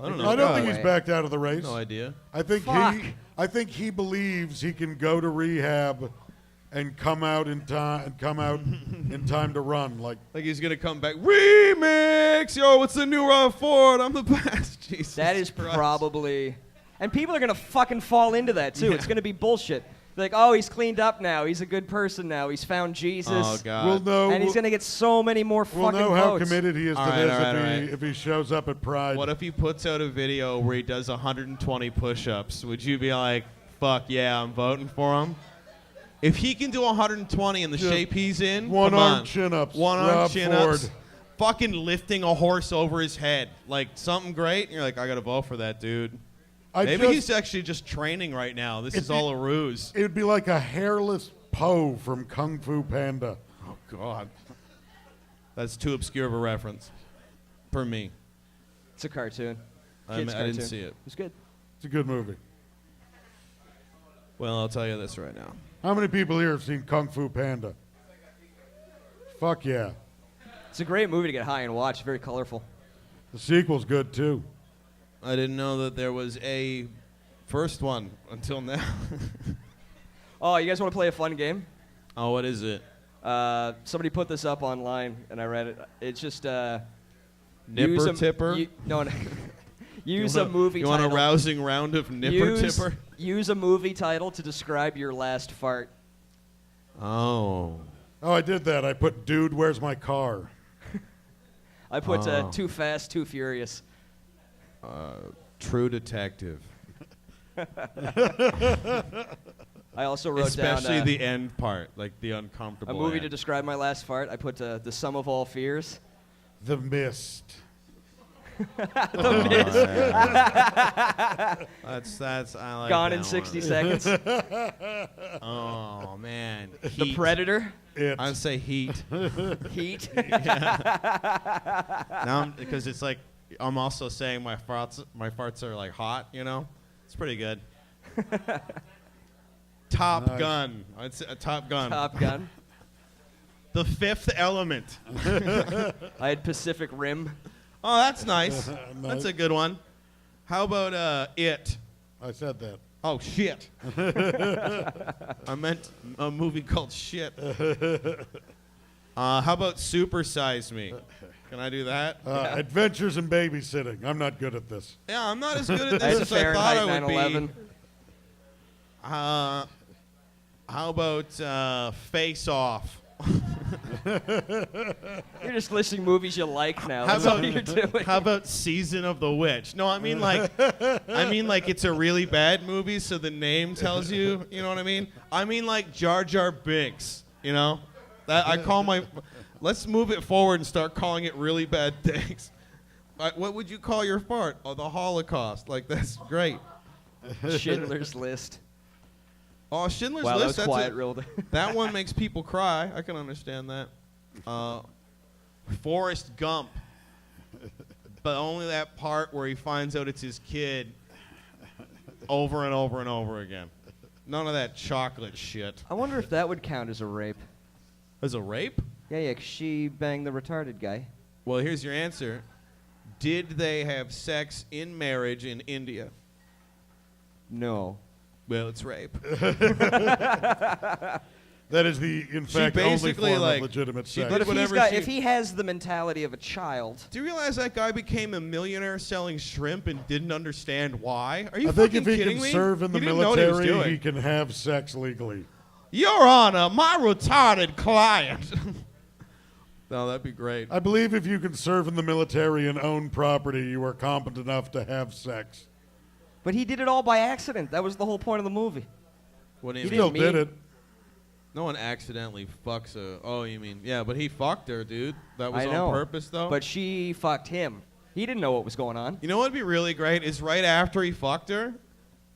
I don't know. I don't No think way. he's backed out of the race. No idea. I think Fuck. I think he believes he can go to rehab and come out in time to run. Like Like he's gonna come back. Remix, yo, what's the new Rob Ford? I'm the best. Jesus That is Christ. probably... And people are going to fucking fall into that, too. Yeah. It's going to be bullshit. They're like, oh, he's cleaned up now. He's a good person now. He's found Jesus. Oh God. we'll know. And he's going to get so many more we'll fucking know how votes. committed he is All to right, this all right. if he shows up at Pride. What if he puts out a video where he does 120 push-ups? Would you be like, fuck yeah, I'm voting for him? If he can do 120 in the Just shape he's in, one come arm on. chin-ups, One-arm Rob chin-ups. Ford. Fucking lifting a horse over his head. Like, something great. And you're like, I got to vote for that dude. Maybe he's actually just training right now. This is all a ruse. It would be like a hairless Poe from Kung Fu Panda. Oh, God. That's too obscure of a reference for me. It's a cartoon. I Kids' didn't cartoon. see it. It was good. It's a good movie. Well, I'll tell you this right now. How many people here have seen Kung Fu Panda? Fuck yeah. It's a great movie to get high and watch. Very colorful. The sequel's good too. I didn't know that there was a first one until now. Oh, you guys want to play a fun game? Oh, what is it? Somebody put this up online, and I read it. It's just Nipper tipper? No. Use a movie You title. want a rousing round of nipper tipper? Use a movie title to describe your last fart. Oh. Oh, I did that. I put "Dude, where's my car?" I put Oh. Too Fast, Too Furious. True Detective. I also wrote Especially down the end part, like the uncomfortable a movie to end. describe my last fart. I put The Sum of All Fears. The Mist. That's I like Gone that in 60 one. seconds. Oh man. The Heat. Predator. It. I'd say Heat. Heat. Now because it's like I'm also saying my farts are like hot, you know? It's pretty good. Top Nice. Gun. I'd say Top Gun. Top Gun. The Fifth Element. I had Pacific Rim. Oh, that's nice. Nice. That's a good one. How about It? I said that. Oh, shit. I meant a movie called Shit. How about Super Size Me? Can I do that? Adventures in Babysitting. I'm not good at this. Yeah, I'm not as good at I had this as I thought I would Fahrenheit be. 9/11. How about Face Off? You're just listing movies you like now. How That's all about- you're doing. How about Season of the Witch? No, I mean like it's a really bad movie, so the name tells you. You know what I mean? I mean like Jar Jar Binks. You know, that I call my. Let's move it forward and start calling it really bad things. What would you call your fart? Oh, the Holocaust. Like that's great. Schindler's List. Oh, Schindler's Wow, that List. was quiet real. That one makes people cry. I can understand that. Forrest Gump. But only that part where he finds out it's his kid over and over and over again. None of that chocolate shit. I wonder if that would count as a rape. As a rape? Yeah, 'cause she banged the retarded guy. Well, here's your answer. Did they have sex in marriage in India? No. Well, it's rape. That is in fact, only basically, form like, of legitimate she sex. did But whatever if he has the mentality of a child, Do you realize that guy became a millionaire selling shrimp and didn't understand why? Are you I think fucking if he kidding can me? serve in the He didn't know what he was military, doing. he can have sex legally. Your Honor, my retarded client. No, that'd be great. I believe if you can serve in the military and own property, you are competent enough to have sex. but he did it all by accident. That was the whole point of the movie. What do you He mean? Still didn't did mean- it. No one accidentally fucks a... Oh, you mean... Yeah, but he fucked her, dude. That was I know. on purpose, though. But she fucked him. He didn't know what was going on. You know what would be really great is right after he fucked her,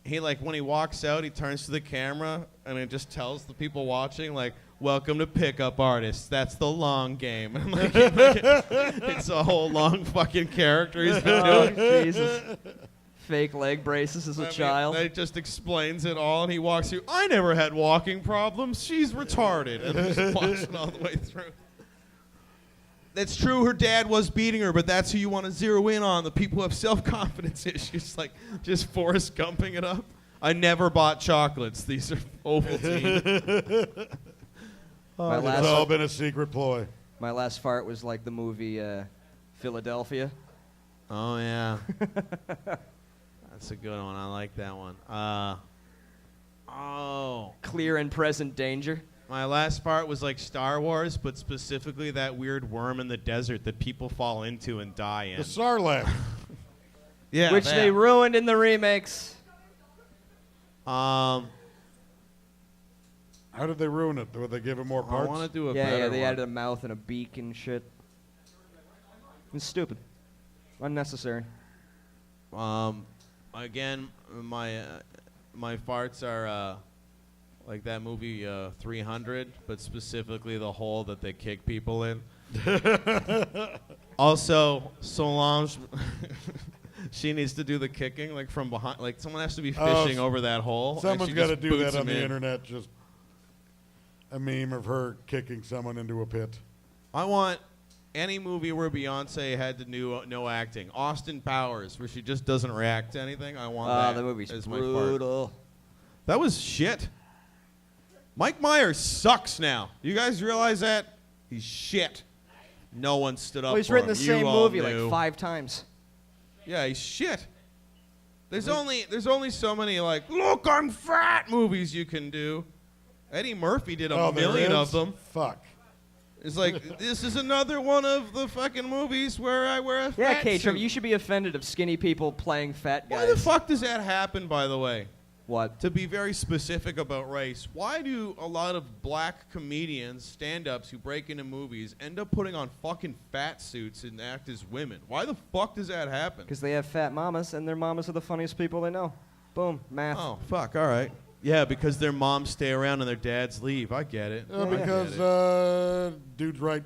he, like, when he walks out, he turns to the camera and it just tells the people watching, like, welcome to Pickup Artists. That's the long game. And, like, it's a whole long fucking character he's been Oh, doing. Jesus. Fake leg braces as a I mean, child. That just explains it all, and he walks through. I never had walking problems. She's retarded, and just walks it all the way through. That's true. Her dad was beating her, but that's who you want to zero in on. The people who have self-confidence issues, like just Forrest Gumping it up. I never bought chocolates. These are Ovaltine. my, It's last, all been a secret ploy. my last fart was like the movie Philadelphia. Oh yeah, that's a good one. I like that one. Clear and present danger. My last part was like Star Wars, but specifically that weird worm in the desert that people fall into and die in. The Sarlacc. Yeah, Which they ruined in the remakes. I How did they ruin it? Would they give it more parts? want to do a Yeah, better they one. added a mouth and a beak and shit. It's stupid. Unnecessary. Again, my farts are like that movie 300, but specifically the hole that they kick people in. Also, Solange, she needs to do the kicking like from behind. Like someone has to be fishing over that hole. and Someone's she got to just do boots that on him the in. internet. Just a meme of her kicking someone into a pit. I want any movie where Beyonce had to do no acting. Austin Powers, where she just doesn't react to anything. I want that. The movie's as my part. brutal. That was shit. Mike Myers sucks now. You guys realize that? He's shit. No one stood up Well, he's for written him. the You same all movie knew. like 5 times. Yeah, he's shit. There's only so many like, look, I'm fat movies you can do. Eddie Murphy did a Oh, there million is? of them. Fuck. It's like, this is another one of the fucking movies where I wear a Yeah, fat Kate, Trevor, suit. you should be offended of skinny people playing fat guys. Why the fuck does that happen, by the way? What? To be very specific about race, why do a lot of black comedians, stand-ups who break into movies, end up putting on fucking fat suits and act as women? Why the fuck does that happen? Because they have fat mamas, and their mamas are the funniest people they know. Boom, math. Oh, fuck, all right. Yeah, because their moms stay around and their dads leave. I get it. I get Because it. dudes write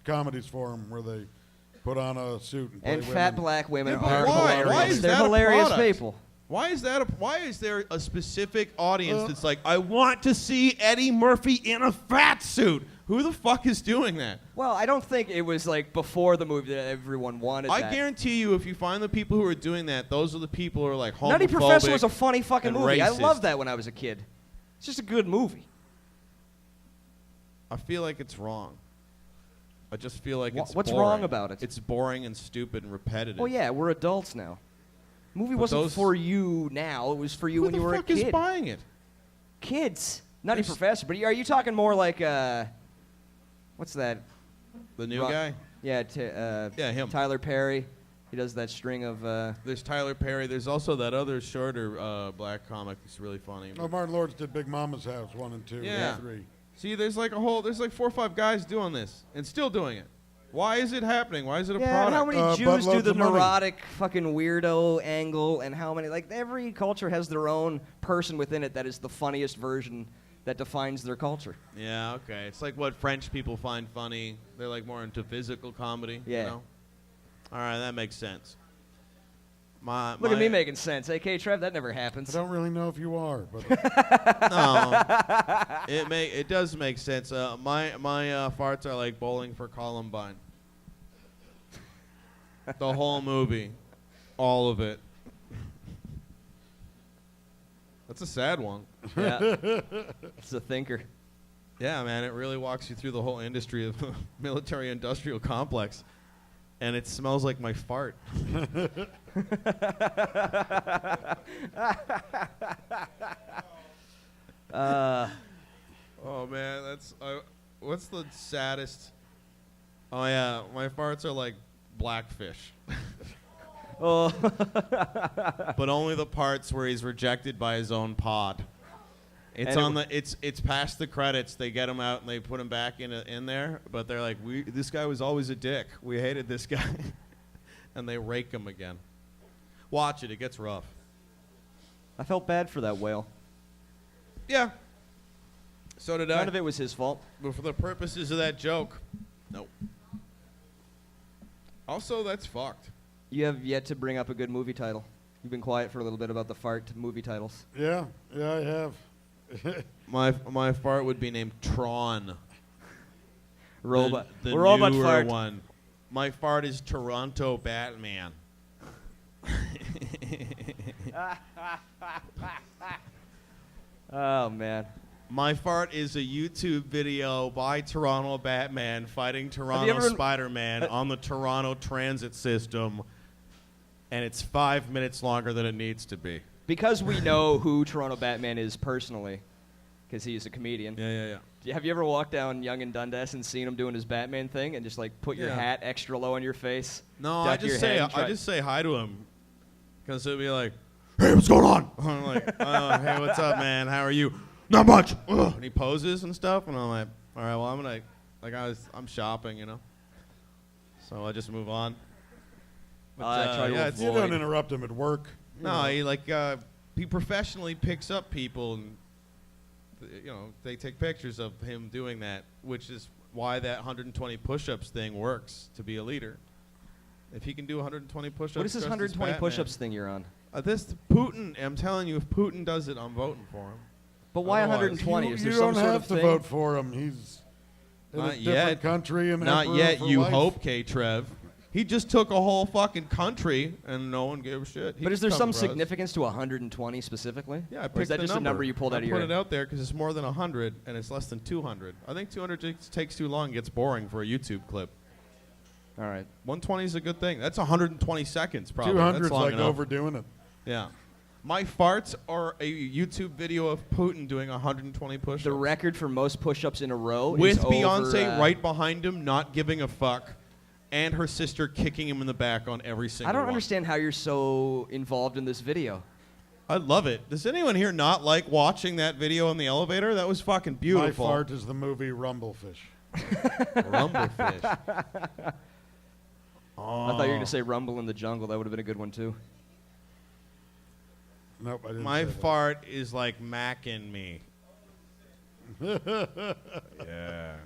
comedies for them where they put on a suit and play And women. fat black women Yeah, but are why? hilarious. Why is They're that a hilarious product? people. Why is there a specific audience that's like, I want to see Eddie Murphy in a fat suit? Who the fuck is doing that? Well, I don't think it was like before the movie that everyone wanted I that. guarantee you, if you find the people who are doing that, those are the people who are like homophobic. Nutty Professor was a funny fucking and movie. I racist. loved that when I was a kid. It's just a good movie. I feel like it's wrong. I just feel like it's What's boring. wrong about it? It's boring and stupid and repetitive. Well, yeah, we're adults now. Movie But wasn't those- for you now. It was for you Who when the you were a fuck kid. is buying it? Kids. Nutty There's- Professor. But are you talking more like, what's that? The new Rock- guy? Yeah, Yeah, him. Tyler Perry. He does that string of, There's Tyler Perry. There's also that other shorter black comic that's really funny. Oh, Martin Lawrence did Big Mama's House 1 and 2 Yeah. and 3. See, there's like 4 or 5 guys doing this and still doing it. Why is it happening? Why is it a yeah, product? and how many Bud Jews do loves the the money. neurotic fucking weirdo angle, and how many, like, every culture has their own person within it that is the funniest version that defines their culture. Yeah, okay. It's like what French people find funny. They're like more into physical comedy. Yeah. You know? All right, that makes sense. Look at me making sense. AK Trev, that never I happens. don't really know if you are, but No, it does make sense. My farts are like Bowling for Columbine. The whole movie, all of it. That's a sad one. Yeah. It's a thinker. Yeah, man, it really walks you through the whole industry of the military-industrial complex, and it smells like my fart. Oh man, that's what's the saddest? Oh yeah, my farts are like blackfish. Oh. But only the parts where he's rejected by his own pod. It's it's past the credits. They get him out and they put him back in there, but they're like, this guy was always a dick. We hated this guy. And they rake him again. Watch it, it gets rough. I felt bad for that whale. Yeah. So did I. None of it was his fault. But for the purposes of that joke, nope. Also, that's fucked. You have yet to bring up a good movie title. You've been quiet for a little bit about the fart movie titles. yeah, I have. My fart would be named Tron. Robot. The Robot newer fart. one. My fart is Toronto Batman. Oh man. My fart is a YouTube video by Toronto Batman fighting Toronto ever- Spider-Man on the Toronto transit system, and it's 5 minutes longer than it needs to be. Because we know who Toronto Batman is personally, because he's a comedian. Yeah. Have you ever walked down Yonge and Dundas and seen him doing his Batman thing and just like put your Yeah. hat extra low on your face? No, duck I your just head say and try- I just say hi to him, because he'll be like, "Hey, what's going on?" I'm like, "Oh, hey, what's up, man? How are you?" "Not much." And he poses and stuff, and I'm like, "All right, well, I'm gonna I'm shopping, you know." So I just move on. But, I try to yeah, it's- You avoid. don't interrupt him at work. You No, know. he professionally picks up people, and they take pictures of him doing that, which is why that 120 push-ups thing works to be a leader. If he can do 120 push-ups, What is this dressed as 120 Batman- push-ups thing you're on? This Putin. I'm telling you, if Putin does it, I'm voting for him. But why Otherwise- 120? You, Is there you some don't sort have of to thing? vote for him. He's in Not a different yet. country and Not emperor yet. for You life. hope, K-Trev. He just took a whole fucking country, and no one gave a shit. But is there He's some coming for us. significance to 120 specifically? Yeah, I Or picked is that the just a number you pulled out of your I put it out there because it's more than 100, and it's less than 200. I think 200 just takes too long and gets boring for a YouTube clip. All right. 120 is a good thing. That's 120 seconds, probably. 200's That's long like enough. overdoing it. Yeah. My farts are a YouTube video of Putin doing 120 push-ups. The record for most push-ups in a row With is over, Beyonce right behind him, not giving a fuck, and her sister kicking him in the back on every single I don't one. understand how you're so involved in this video. I love it. Does anyone here not like watching that video in the elevator? That was fucking beautiful. My fart is the movie Rumblefish. Rumblefish. I thought you were going to say Rumble in the Jungle. That would have been a good one, too. Nope, I didn't My say that. fart is like macking me. Yeah.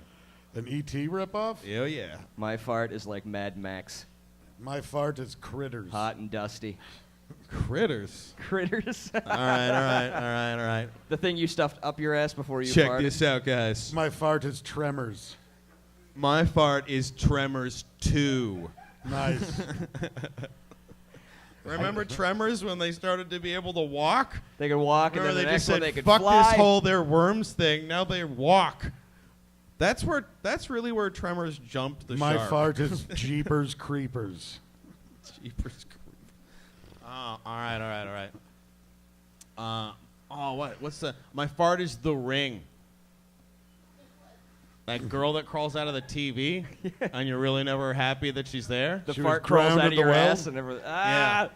An E.T. ripoff? Oh, yeah. My fart is like Mad Max. My fart is Critters. Hot and dusty. Critters. Critters. All right. The thing you stuffed up your ass before you Check farted. this out, guys. My fart is Tremors. My fart is Tremors 2. Nice. Remember Tremors when they started to be able to walk? They could walk, and Remember then the they next just one said, they could fuck fly. this whole their worms thing. Now they walk. That's really where Tremors jumped the My shark. fart is Jeepers Creepers. Jeepers Creepers. Oh, all right. What's the? My fart is The Ring. That girl that crawls out of the TV, and you're really never happy that she's there. The She fart was crawls drowned out in of the your well? ass and everything. Yeah. Ah!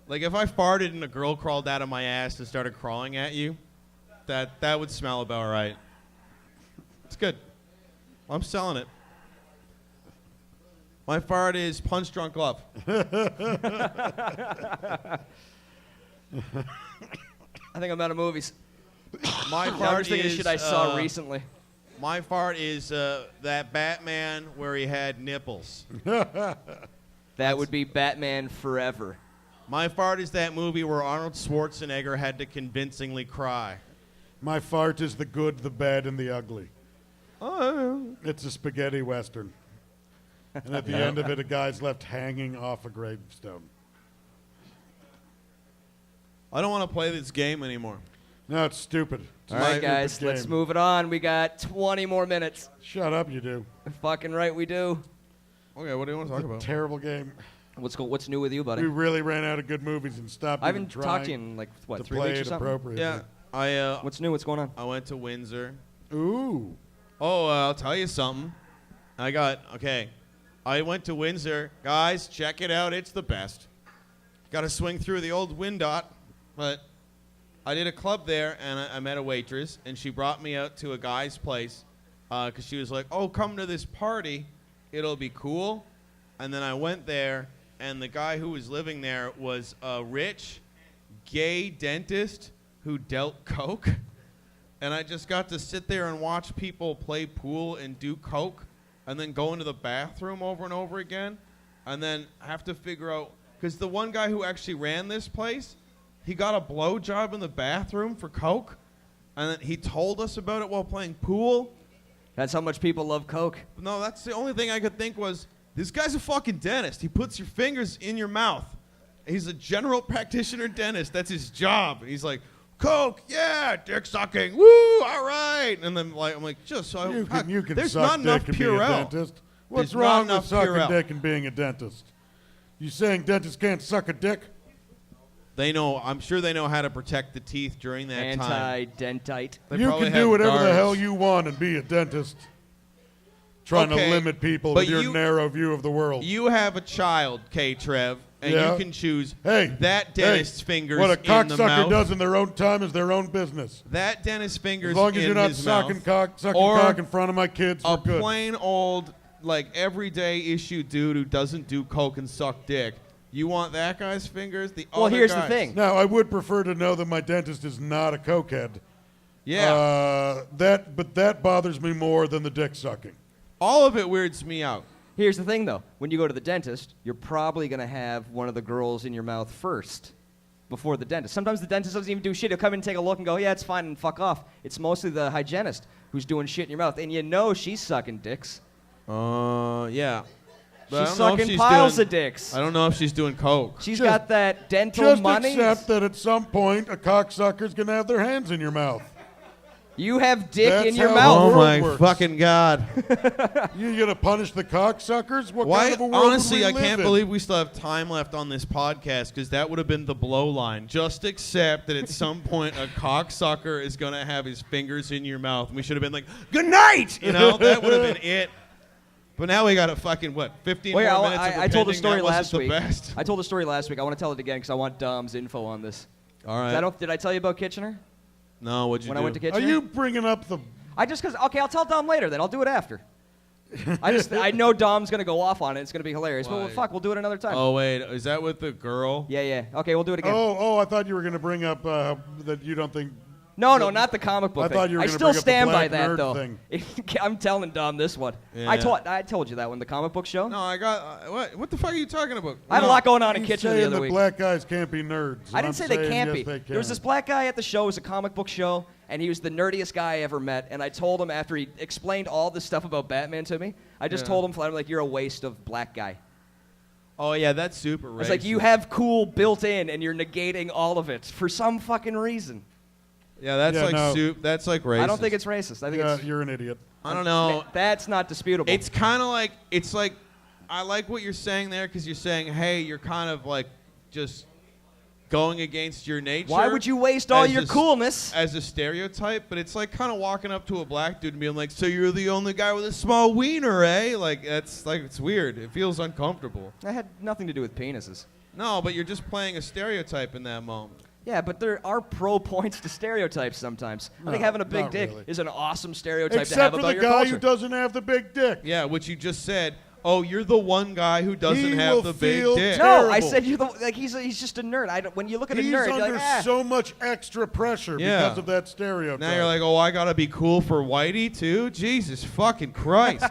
Like if I farted and a girl crawled out of my ass and started crawling at you, that would smell about right. It's good. I'm selling it. My fart is Punch Drunk Love. I think I'm out of movies. My I'm fart just thinking of is shit I saw recently. My fart is that Batman where he had nipples. That would be Batman Forever. My fart is that movie where Arnold Schwarzenegger had to convincingly cry. My fart is the good, the bad, and the ugly. Oh. It's a spaghetti western. And at the end of it, a guy's left hanging off a gravestone. I don't want to play this game anymore. No, it's stupid. It's All a right, stupid guys, game. let's move it on. We got 20 more minutes. Shut up, you do. Fucking right, we do. Okay, what do you want to talk It's a about? terrible game. What's new with you, buddy? We really ran out of good movies and stopped. I even haven't trying talked to you in like to 3 play weeks or it something. appropriately. Yeah, What's new? What's going on? I went to Windsor. Ooh. Oh, I'll tell you something. I went to Windsor. Guys, check it out. It's the best. Got to swing through the old Windot, but I did a club there, and I met a waitress, and she brought me out to a guy's place because she was like, oh, come to this party. It'll be cool. And then I went there, and the guy who was living there was a rich, gay dentist who dealt coke. And I just got to sit there and watch people play pool and do coke and then go into the bathroom over and over again and then have to figure out, because the one guy who actually ran this place, he got a blowjob in the bathroom for coke, and then he told us about it while playing pool. That's how much people love Coke. No, that's the only thing I could think was, this guy's a fucking dentist. He puts your fingers in your mouth. He's a general practitioner dentist. That's his job. And he's like, Coke, yeah, dick sucking, woo, all right. And then I'm like, just so You can there's suck not enough dick and be a Purell. dentist. What's There's not wrong with enough sucking Purell. dick and being a dentist? You saying dentists can't suck a dick? They know. I'm sure they know how to protect the teeth during that time. Anti-dentite. They You probably can have do whatever the guards. hell you want and be a dentist. Trying Okay, to limit people but with your you- narrow view of the world. You have a child, Trev, and Yeah. you can choose Hey, that dentist's fingers what a in the cocksucker mouth. does in their own time is their own business. That dentist's fingers As long as in you're not his sucking mouth. cock Or in front of my kids, A we're good. plain old, like, everyday issue dude who doesn't do coke and suck dick. You want that guy's fingers? The Well, other here's the guy's. thing. Now, I would prefer to know that my dentist is not a cokehead. Yeah. But that bothers me more than the dick sucking. All of it weirds me out. Here's the thing, though. When you go to the dentist, you're probably going to have one of the girls in your mouth first before the dentist. Sometimes the dentist doesn't even do shit. He'll come in and take a look and go, yeah, it's fine, and fuck off. It's mostly the hygienist who's doing shit in your mouth. And you know she's sucking dicks. Yeah. But I She's don't know if sucking she's piles doing- of dicks. I don't know if she's doing coke. She's Just- got that dental Just money. accept that at some point a cocksucker's going to have their hands in your mouth. You have dick That's in your how mouth. the Oh world my works. fucking god! You going to punish the cocksuckers? What Why? kind of a world Honestly, would I we live can't in? believe we still have time left on this podcast because that would have been the blow line. Just accept that at some point a cocksucker is gonna have his fingers in your mouth, and we should have been like, "Good night," you know. That would have been it. But now we got a fucking 15 Wait, more minutes. of I told the pretending story that wasn't last the week. best. I told the story last week. I want to tell it again because I want Dom's info on this. All right. Did I tell you about Kitchener? No, what'd you When do? I went to Are Kitchener? you bringing up the... Okay, I'll tell Dom later then. I'll do it after. I know Dom's going to go off on it. It's going to be hilarious. But Why? fuck, we'll do it another time. Oh wait, is that with the girl? Yeah. Okay, we'll do it again. Oh, I thought you were going to bring up that you don't think... No, not the comic book I thing. thought you were I gonna still bring up the stand by black that, nerd though. thing. I'm telling Dom this one. Yeah. I told you that one, the comic book show. No, I got what the fuck are you talking about? I had a No. lot going on in He's Kitchener the saying other that week. black guys can't be nerds. I and didn't say I'm they saying can't yes, be. they There was can. this black guy at the show. It was a comic book show, and he was the nerdiest guy I ever met. And I told him after he explained all this stuff about Batman to me, I just Yeah. told him flat, I'm like, you're a waste of black guy. Oh yeah, that's super racist. It's like you have cool built in, and you're negating all of it for some fucking reason. Yeah, that's Yeah, like no. That's like racist. I don't think it's racist. I think Yeah, it's you're an idiot. I don't know. That's not disputable. It's kind of like I like what you're saying there because you're saying, hey, you're kind of like just going against your nature. Why would you waste all as your a s- coolness? as a stereotype? But it's like kind of walking up to a black dude and being like, so you're the only guy with a small wiener, eh? Like that's like it's weird. It feels uncomfortable. That had nothing to do with penises. No, but you're just playing a stereotype in that moment. Yeah, but there are pro points to stereotypes sometimes. I think No, having a big not dick really. is an awesome stereotype to have Except for about the your guy culture. who doesn't have the big dick. Yeah, which you just said. oh, you're the one guy who doesn't He have will the big feel dick. No, I terrible. said you're the like he's just a nerd. When you look at a He's nerd, you're under like, ah. so much extra pressure Yeah. because of that stereotype. Now you're like, oh, I gotta be cool for Whitey too? Jesus fucking Christ.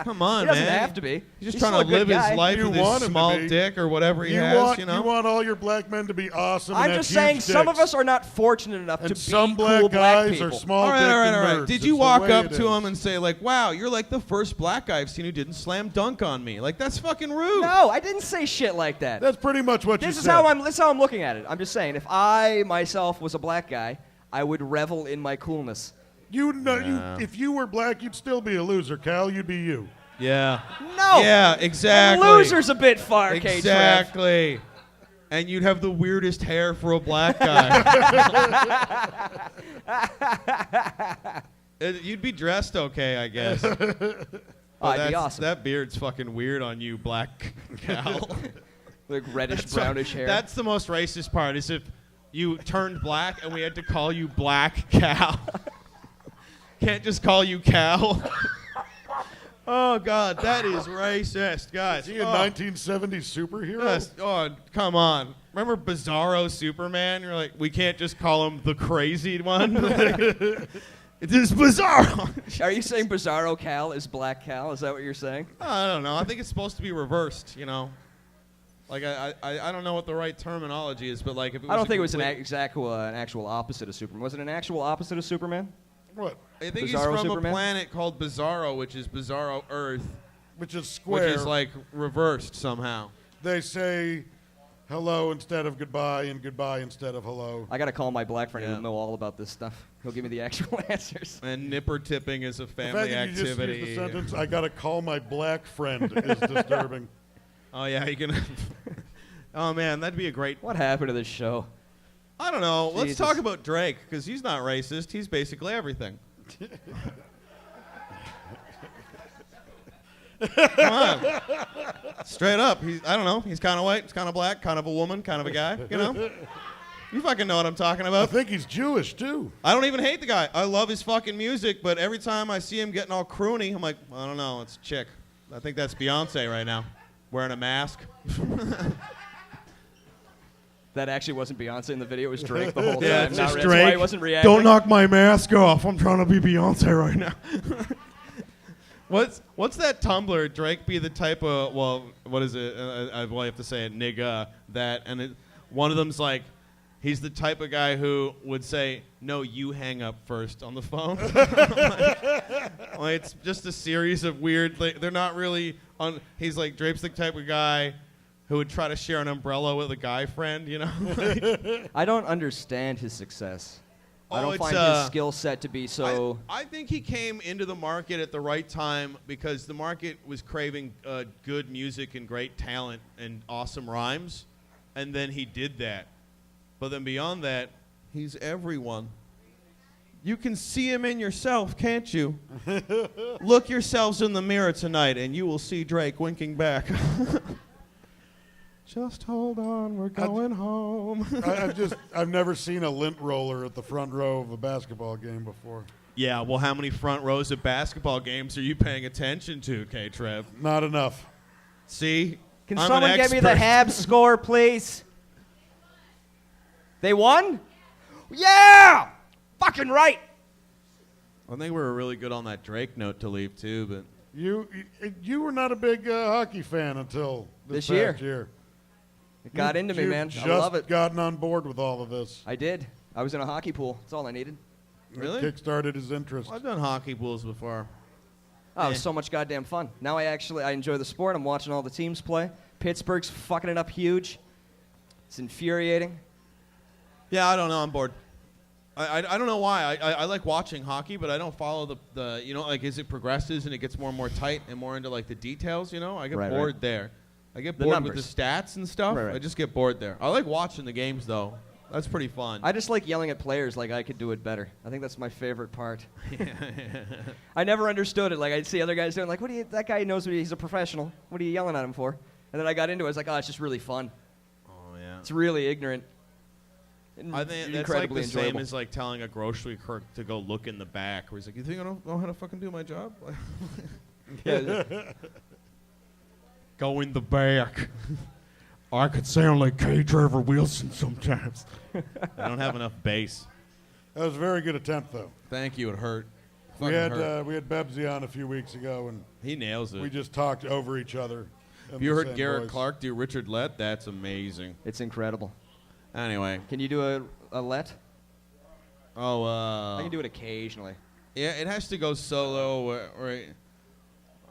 Come on, He doesn't man. have to be. He's just still trying a to good live guy. his life You with want his him to small be. dick or whatever he has, you know? You want all your black men to be awesome. I'm and just have saying huge some of dicks. us are not fortunate enough And to be some black cool black guys people. are small all right, dick all right, and all right. nerds. Did It's you the walk way up it to is. him and say, like, wow, you're like the first black guy I've seen who didn't slam dunk on me? Like, that's fucking rude. No, I didn't say shit like that. That's pretty much what you This is said. this is how I'm looking at it. I'm just saying, if I myself was a black guy, I would revel in my coolness. If you were black, you'd still be a loser, Cal. You'd be you. Yeah. No. Yeah, exactly. Loser's a bit far, K-Trev. Exactly. And you'd have the weirdest hair for a black guy. You'd be dressed okay, I guess. I'd be awesome. That beard's fucking weird on you, black Cal. Like reddish, brownish hair. That's the most racist part, is if you turned black and we had to call you Black Cal. Can't just call you Cal. Oh, God, that is racist, guys. Is he a 1970s superhero? Yes. Oh, come on. Remember Bizarro Superman? You're like, we can't just call him the crazy one? It is Bizarro. Are you saying Bizarro Cal is Black Cal? Is that what you're saying? I don't know. I think it's supposed to be reversed, you know? Like, I don't know what the right terminology is, but like if it was I don't a think it was an complete- actual opposite of Superman. Was it an actual opposite of Superman? What? I think he's Bizarro from Superman? a planet called Bizarro, which is Bizarro Earth, Which is square. which is like reversed somehow. They say hello instead of goodbye and goodbye instead of hello. I got to call my black friend Yeah. who'll know all about this stuff. He'll give me the actual answers. And nipper tipping is a The fact family that you just activity. used the sentence, I gotta call my black friend, is disturbing. Oh yeah, you can. Oh man, that'd be a great. What happened to this show? I don't know. Let's Jesus. talk about Drake, because he's not racist. He's basically everything. Come on. Straight up. I don't know. He's kind of white, he's kind of black, kind of a woman, kind of a guy, you know? You fucking know what I'm talking I about. think he's Jewish, too. I don't even hate the guy. I love his fucking music, but every time I see him getting all croony, I'm like, I don't know, it's a chick. I think that's Beyonce right now, wearing a mask. That actually wasn't Beyonce in the video. It was Drake the whole time. Yeah, it's Not just that's why Drake. he wasn't reacting. Don't knock my mask off. I'm trying to be Beyonce right now. What's that Tumblr? Drake be the type of, well, what is it? I have to say it, nigga, that, and one of them's like, he's the type of guy who would say, no, you hang up first on the phone. Like, it's just a series of weird, they're not really, he's like, Drake's the type of guy who would try to share an umbrella with a guy friend, you know? Like, I don't understand his success. I Oh, don't it's, find his skill set to be so. I think he came into the market at the right time because the market was craving good music and great talent and awesome rhymes, and then he did that. But then beyond that, he's everyone. You can see him in yourself, can't you? Look yourselves in the mirror tonight, and you will see Drake winking back. Just hold on, we're going home. I've never seen a lint roller at the front row of a basketball game before. Yeah, well, how many front rows of basketball games are you paying attention to, K-Trev? Not enough. See? Can I'm someone an get me the expert. Habs score, please? They won? Yeah! Fucking right! I think we were really good on that Drake note to leave, too, but... You were not a big hockey fan until this This past year. It got into me, You've man. just I love it. gotten on board with all of this. I did. I was in a hockey pool. That's all I needed. Really? Kickstarted his interest. I've done hockey pools before. Oh, it was so much goddamn fun. Now I enjoy the sport. I'm watching all the teams play. Pittsburgh's fucking it up huge. It's infuriating. Yeah, I don't know. I'm bored. I don't know why. I like watching hockey, but I don't follow the you know, like as it progresses and it gets more and more tight and more into like the details, you know? I get Right, bored right. there. I get The bored numbers. with the stats and stuff. Right, right. I just get bored there. I like watching the games, though. That's pretty fun. I just like yelling at players like I could do it better. I think that's my favorite part. I never understood it. Like I'd see other guys doing like, that guy knows he's a professional. What are you yelling at him for? And then I got into it. I was like, oh, it's just really fun. Oh, yeah. It's really ignorant. And I think that's like incredibly the enjoyable. same as like telling a grocery clerk to go look in the back. Where he's like, "You think I don't know how to fucking do my job?" Go in the back. I could sound like K. Trevor Wilson sometimes. I don't have enough bass. That was a very good attempt, though. Thank you. It hurt. We Fucking had hurt. Bebsy on a few weeks ago, and He nails it. we just talked over each other. in If you the heard same Garrett voice. Clark do Richard Lett, that's amazing. It's incredible. Anyway. Can you do a let? Oh, I can do it occasionally. Yeah, it has to go solo, right?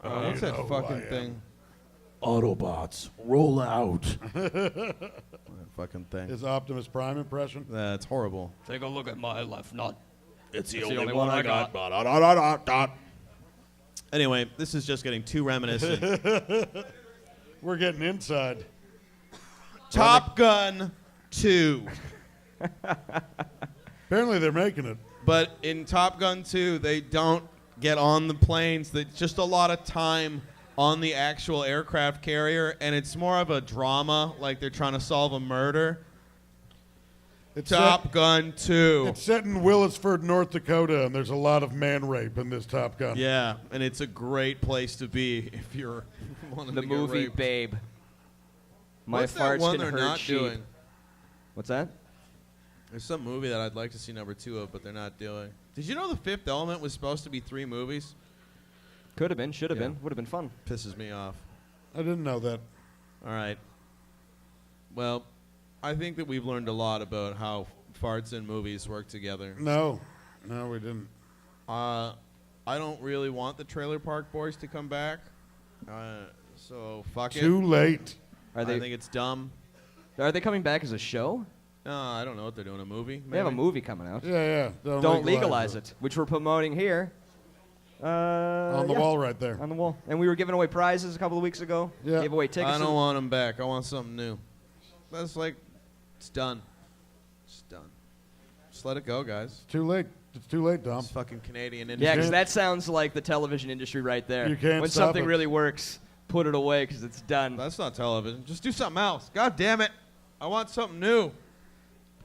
What's that know who fucking I am. thing? Autobots, roll out. That fucking thing. His Optimus Prime impression. That's horrible. Take a look at my left nut. It's the only only one one I I got. got. Anyway, this is just getting too reminiscent. We're getting inside. Top Gun 2. Apparently, they're making it. But in Top Gun 2, they don't get on the planes. There's just a lot of time on the actual aircraft carrier, and it's more of a drama, like they're trying to solve a murder. It's Top Gun 2. It's set in Williston, North Dakota, and there's a lot of man rape in this Top Gun. Yeah, and it's a great place to be if you're wanting The to get movie raped. Babe. My What's that farts one can they're hurt not sheep. doing? What's that? There's some movie that I'd like to see number 2 of, but they're not doing. Did you know The Fifth Element was supposed to be 3 movies? Could have been, should have Yeah. been, would have been fun. Pisses me off. I didn't know that. All right. Well, I think that we've learned a lot about how farts and movies work together. No, we didn't. I don't really want the Trailer Park Boys to come back. So fuck it. Too late. Are I they? think it's dumb. Are they coming back as a show? I don't know what they're doing. A movie? They have a maybe? movie coming out. Yeah. Don't legalize it, which we're promoting here. On the yeah, wall right there. On the wall. And we were giving away prizes a couple of weeks ago. Yeah. Gave away tickets. I don't want them back. I want something new. That's like, it's done. It's done. Just let it go, guys. Too late. It's too late, Dom. It's fucking Canadian Yeah, industry. because that sounds like the television industry right there. You can't when stop something it. really works, put it away because it's done. That's not television. Just do something else. God damn it. I want something new.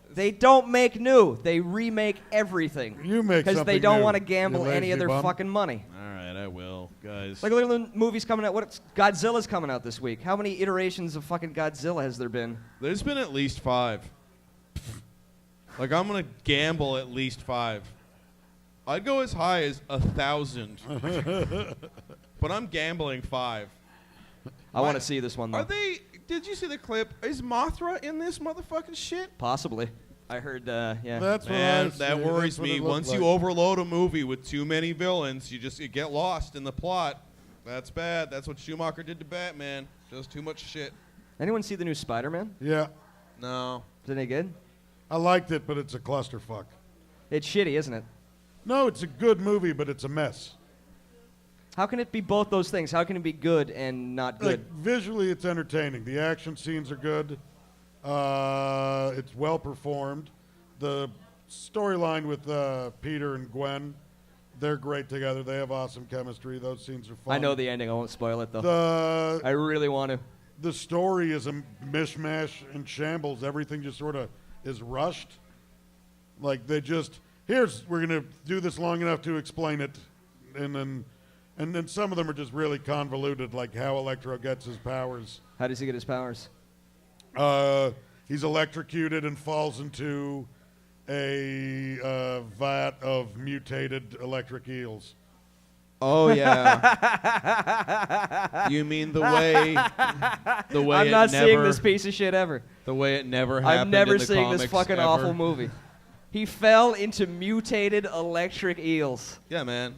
They don't make new. They remake everything. You make Because something they don't new, want to you gamble any of lazy their bum. fucking money. All right, I will, guys. Like, look at the movies coming out. Godzilla's coming out this week. How many iterations of fucking Godzilla has there been? There's been at least 5. Like, I'm going to gamble at least 5. I'd go as high as 1,000. But I'm gambling 5. I want to see this one, though. Are they... Did you see the clip? Is Mothra in this motherfucking shit? Possibly. I heard, yeah. That's Man, what I that see. worries That's what me. it looked Once like. you overload a movie with too many villains, you get lost in the plot. That's bad. That's what Schumacher did to Batman. Just too much shit. Anyone see the new Spider-Man? Yeah. No. Is it any good? I liked it, but it's a clusterfuck. It's shitty, isn't it? No, it's a good movie, but it's a mess. How can it be both those things? How can it be good and not good? Like, visually, it's entertaining. The action scenes are good. It's well performed. The storyline with Peter and Gwen, they're great together. They have awesome chemistry. Those scenes are fun. I know the ending. I won't spoil it, though. The I really want to. the story is a mishmash and shambles. Everything just sort of is rushed. Like they just we're gonna do this long enough to explain it, and then some of them are just really convoluted, like how Electro gets his powers. How does he get his powers? He's electrocuted and falls into a vat of mutated electric eels. Oh yeah. You mean the way I'm it not never, seeing this piece of shit ever. the way it never happened. I'm never in the seeing this comics fucking ever. awful movie. He fell into mutated electric eels. Yeah, man.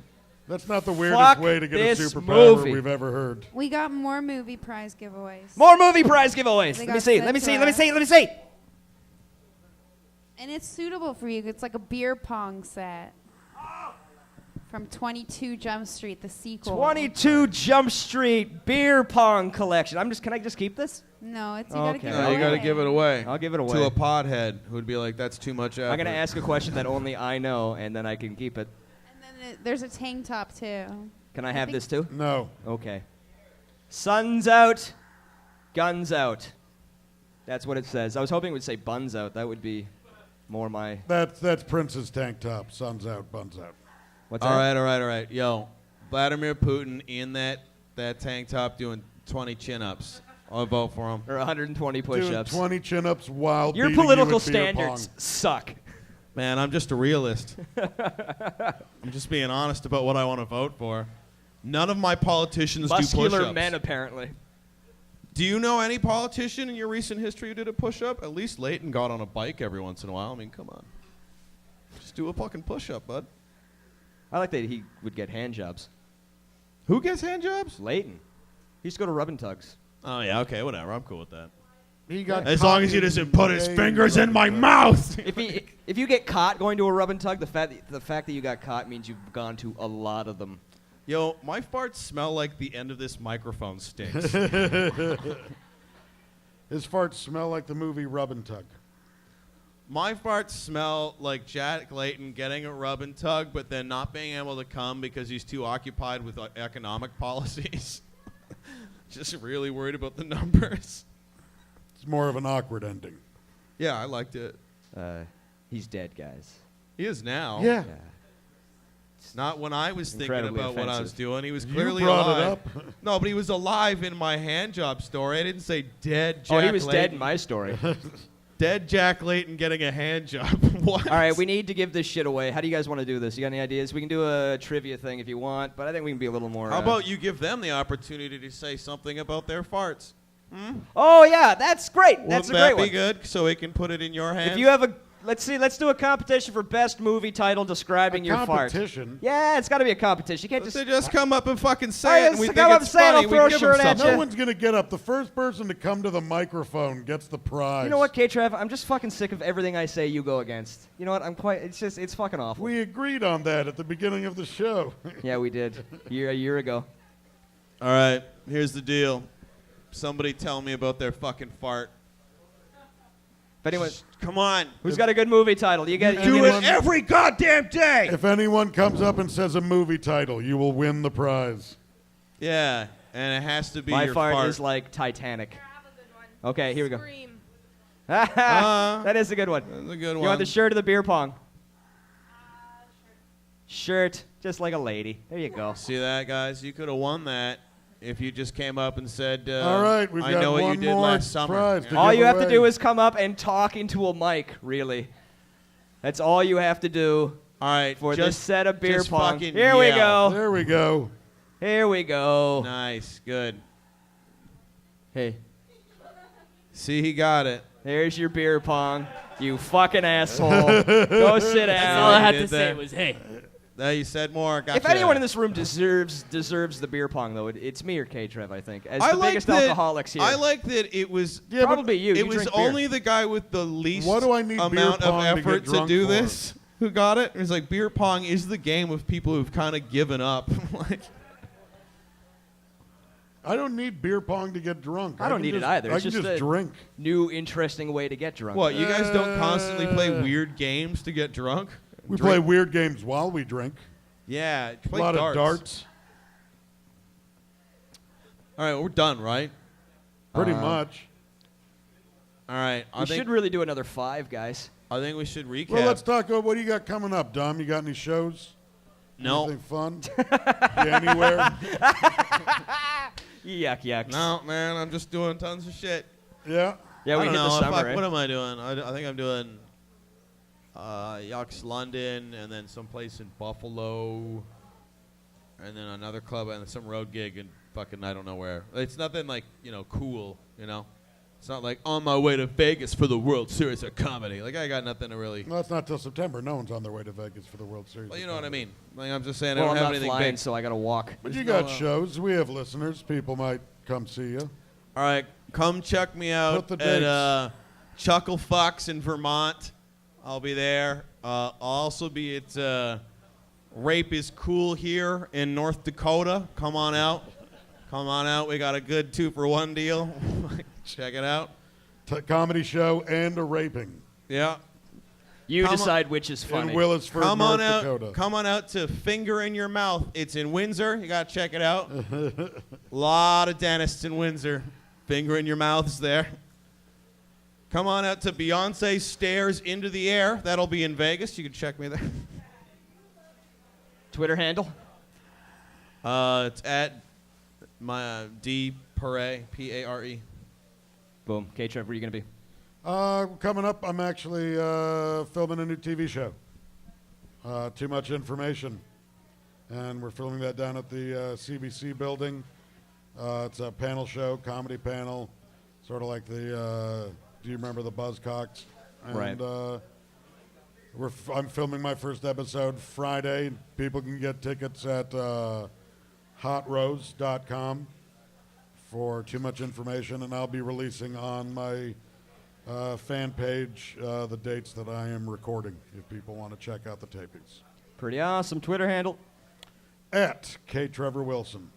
That's not the weirdest Fuck way to get a this superpower movie. we've ever heard. We got more movie prize giveaways. More movie prize giveaways. They Let me got see. sent Let me to see. Let me us. see. Let me see. And it's suitable for you. It's like a beer pong set. From 22 Jump Street, the sequel. 22 Jump Street beer pong collection. Can I just keep this? No, you gotta Okay. give No, it you got to away. give it away. I'll give it away. To a pothead who'd be like, that's too much effort. I'm gonna ask a question that only I know, and then I can keep it. And then there's a tank top, too. Can I have this too? No. Okay. Sun's out, guns out. That's what it says. I was hoping it would say buns out. That would be more my. That's Prince's tank top. Sun's out, buns out. What's All that? right. Yo, Vladimir Putin in that tank top doing 20 chin-ups. I'll vote for him. Or 120 Doing push-ups. 20 chin-ups while Your beating political you at beer standards pong. suck. Man, I'm just a realist. I'm just being honest about what I want to vote for. None of my politicians do Muscular push-ups. men, apparently. Do you know any politician in your recent history who did a push-up? At least Leighton got on a bike every once in a while. I mean, come on. Just do a fucking push-up, bud. I like that he would get hand jobs. Who gets hand jobs? Leighton. He used to go to rub and tugs. Oh, yeah, okay, whatever. I'm cool with that. He got As long as he doesn't put his fingers in my mouth. If you get caught going to a rub and tug, the fact that you got caught means you've gone to a lot of them. Yo, my farts smell like the end of this microphone stinks. His farts smell like the movie Rub and Tug. My farts smell like Jack Layton getting a rub and tug, but then not being able to come because he's too occupied with economic policies. Just really worried about the numbers. It's more of an awkward ending. Yeah, I liked it. He's dead, guys. He is now. Yeah. Not when I was thinking Incredibly about what I was offensive. doing. He was You clearly brought alive. it up. No, but he was alive in my hand job story. I didn't say dead Jack He was Layton. dead in my story. Dead Jack Layton getting a hand job. What? All right, we need to give this shit away. How do you guys want to do this? You got any ideas? We can do a trivia thing if you want, but I think we can be a little more... How about you give them the opportunity to say something about their farts? Oh, yeah, that's great. That's Wouldn't a that great be one. good so we can put it in your hands? If you have a... Let's do a competition for best movie title describing your fart. Competition? Yeah, it's got to be a competition. You can't But just... they just come up and fucking Oh, say yeah, it, and we just think come up it's and say it, funny. I'll throw We a give them shirt at something. you. No one's going to get up. The first person to come to the microphone gets the prize. You know what, K-Trav? I'm just fucking sick of everything I say you go against. You know what? It's fucking awful. We agreed on that at the beginning of the show. Yeah, we did. A year ago. All right, here's the deal. Somebody tell me about their fucking fart. If anyone... Come on. Who's got a good movie title? You get... Do you it get- every goddamn day. If anyone comes up and says a movie title, you will win the prize. Yeah, and it has to be My your fart is like Titanic. I have a good one. Okay, here we go. Scream. That is a good one. That's a good You one. want the shirt or the beer pong? Shirt. Shirt, just like a lady. There you go. See that, guys? You could have won that if you just came up and said, All right, we've I got know what one you did more last summer. prize to Yeah. All give you have to away. do is come up and talk into a mic, really. That's all you have to do All right, for just, this set of beer just pong. fucking Here we yell. go. There we go. Here we go. Nice, good. Hey, See, he got it. there's your beer pong. You fucking asshole. Go sit That's all I down. had did to say that. was, hey. There, you said more. Gotcha. If anyone in this room deserves the beer pong, though, it's me or K-Trev, I think. As I the like biggest that, alcoholics here. I like that it was. Yeah, but Probably you. It You was drink beer. only the guy with the least What do I need beer amount of pong to get effort to, drunk do for? this who got it. It's like beer pong is the game of people who've kind of given up. Like, I don't need beer pong to get drunk. I don't can need it just- either. I It's can just just a- drink. New, interesting way to get drunk. what? You guys don't constantly play weird games to get drunk? We Drink- play weird games while we drink. Yeah, A play lot darts. of darts. All right, we're done, right? Pretty much. All right, we should really do another 5, guys. I think we should recap. Well, let's talk about what do you got coming up, Dom? You got any shows? no, Anything fun? You anywhere? Yuck, yucks. no, man, I'm just doing tons of shit. Yeah. Yeah, I we don't hit know. the summer, Fuck, right? what am I doing? I think I'm doing Yucks London, and then someplace in Buffalo, and then another club and some road gig in fucking I don't know where. It's nothing like cool. It's not like on my way to Vegas for the World Series of comedy. Like I got nothing to really. Well, it's not till September. No one's on their way to Vegas for the World Series. Well, you know what I mean. Like I'm just saying, Well, I I'm don't have not anything flying, big. so I got to walk. But you There's got no, shows. We have listeners. People might come see you. All right, come check me out Put the at Chuckle Fox in Vermont. I'll be there. I'll also be at Rape is Cool here in North Dakota. Come on out. Come on out. We got a good 2-for-1 deal. Check it out. Comedy show and a raping. Yeah. You Come on- decide which is funny. In Williston, Come North on out. Dakota. Come on out to Finger in Your Mouth. It's in Windsor. You got to check it out. Lot of dentists in Windsor. Finger in Your Mouth's there. Come on out to Beyonce Stairs into the Air. That'll be in Vegas. You can check me there. Twitter handle? It's at my D Pare, P-A-R-E. Boom. K-Trev, where are you going to be? Coming up, I'm actually filming a new TV show. Too Much Information. And we're filming that down at the CBC building. It's a panel show, comedy panel, sort of like the, do you remember the Buzzcocks? And, Right. I'm filming my first episode Friday. People can get tickets at hotrose.com for Too Much Information, and I'll be releasing on my fan page the dates that I am recording if people want to check out the tapings. Pretty awesome. Twitter handle? At K Trevor Wilson.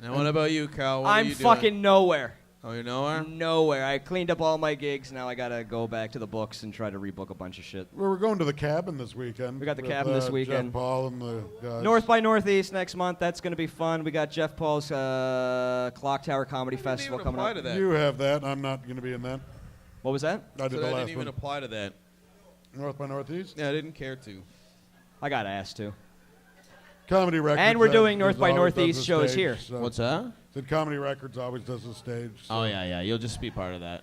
Now, what about you, Cal? What are I'm you doing? fucking nowhere. Oh, you're nowhere? Nowhere. I cleaned up all my gigs. Now I got to go back to the books and try to rebook a bunch of shit. Well, we're going to the Cabin this weekend. We got the with, Cabin this weekend. Jeff Paul and the guys. North by Northeast next month. That's going to be fun. We got Jeff Paul's Clock Tower Comedy Festival coming up. To that. You have that. I'm not going to be in that. What was that? I did So the I last didn't even one. apply to that. North by Northeast? Yeah, I didn't care to. I got asked to. Comedy Records. And we're doing has North by always does Northeast the shows stage, here. so- What's that? Said Comedy Records always does the stage. So. Oh, yeah. You'll just be part of that.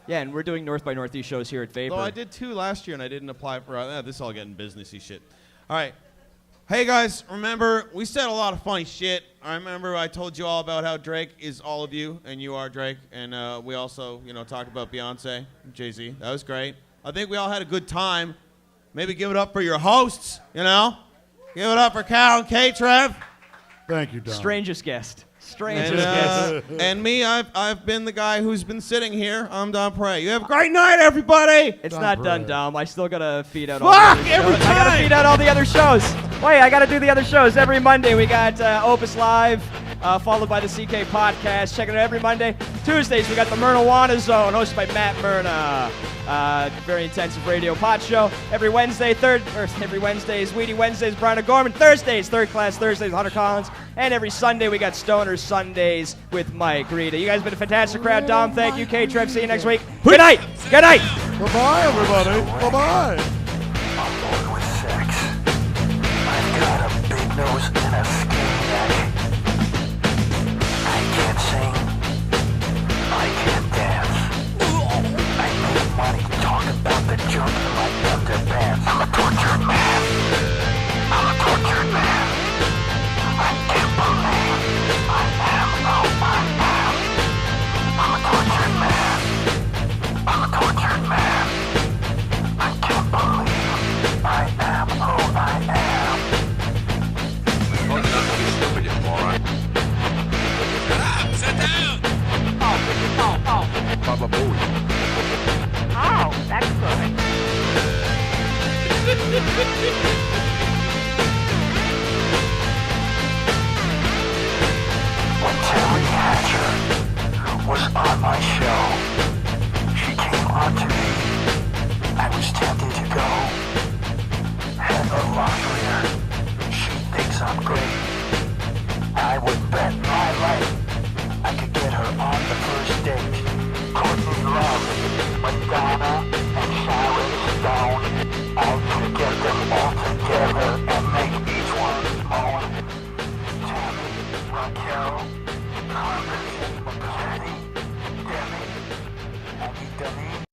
Yeah, and we're doing North by Northeast shows here at Vapor. Though I did 2 last year, and I didn't apply for this is all getting businessy shit. All right. Hey, guys, remember, we said a lot of funny shit. I remember I told you all about how Drake is all of you, and you are Drake. And we also, talked about Beyonce and JayZ. That was great. I think we all had a good time. Maybe give it up for your hosts, Give it up for Cal and K-Trev. Thank you, Dom. Strangest guest. And, and me, I've been the guy who's been sitting here. I'm Dom Paré. You have a great night, everybody. It's Dom not Paré. done, Dom. I still gotta feed out Fuck, all the other every shows. I gotta time. feed out all the other shows. Wait, I gotta do the other shows. Every Monday we got Opus Live, followed by the CK Podcast. Check it out every Monday. Tuesdays we got the Myrnawana Zone, hosted by Matt Myrna. Very intensive radio pot show. Every Wednesday is Weedy Wednesdays, Brian O'Gorman. Thursdays, Third Class Thursdays, Hunter Collins. And every Sunday we got Stoner Sundays with Mike Rita. You guys have been a fantastic crowd. Dom, thank you. K-Trev, see you next week. Good night. Good night. Bye-bye, everybody. Bye-bye. I'm born with sex. I've got a big nose and a skinny neck. I can't sing. I can't dance. I make money talk about the junk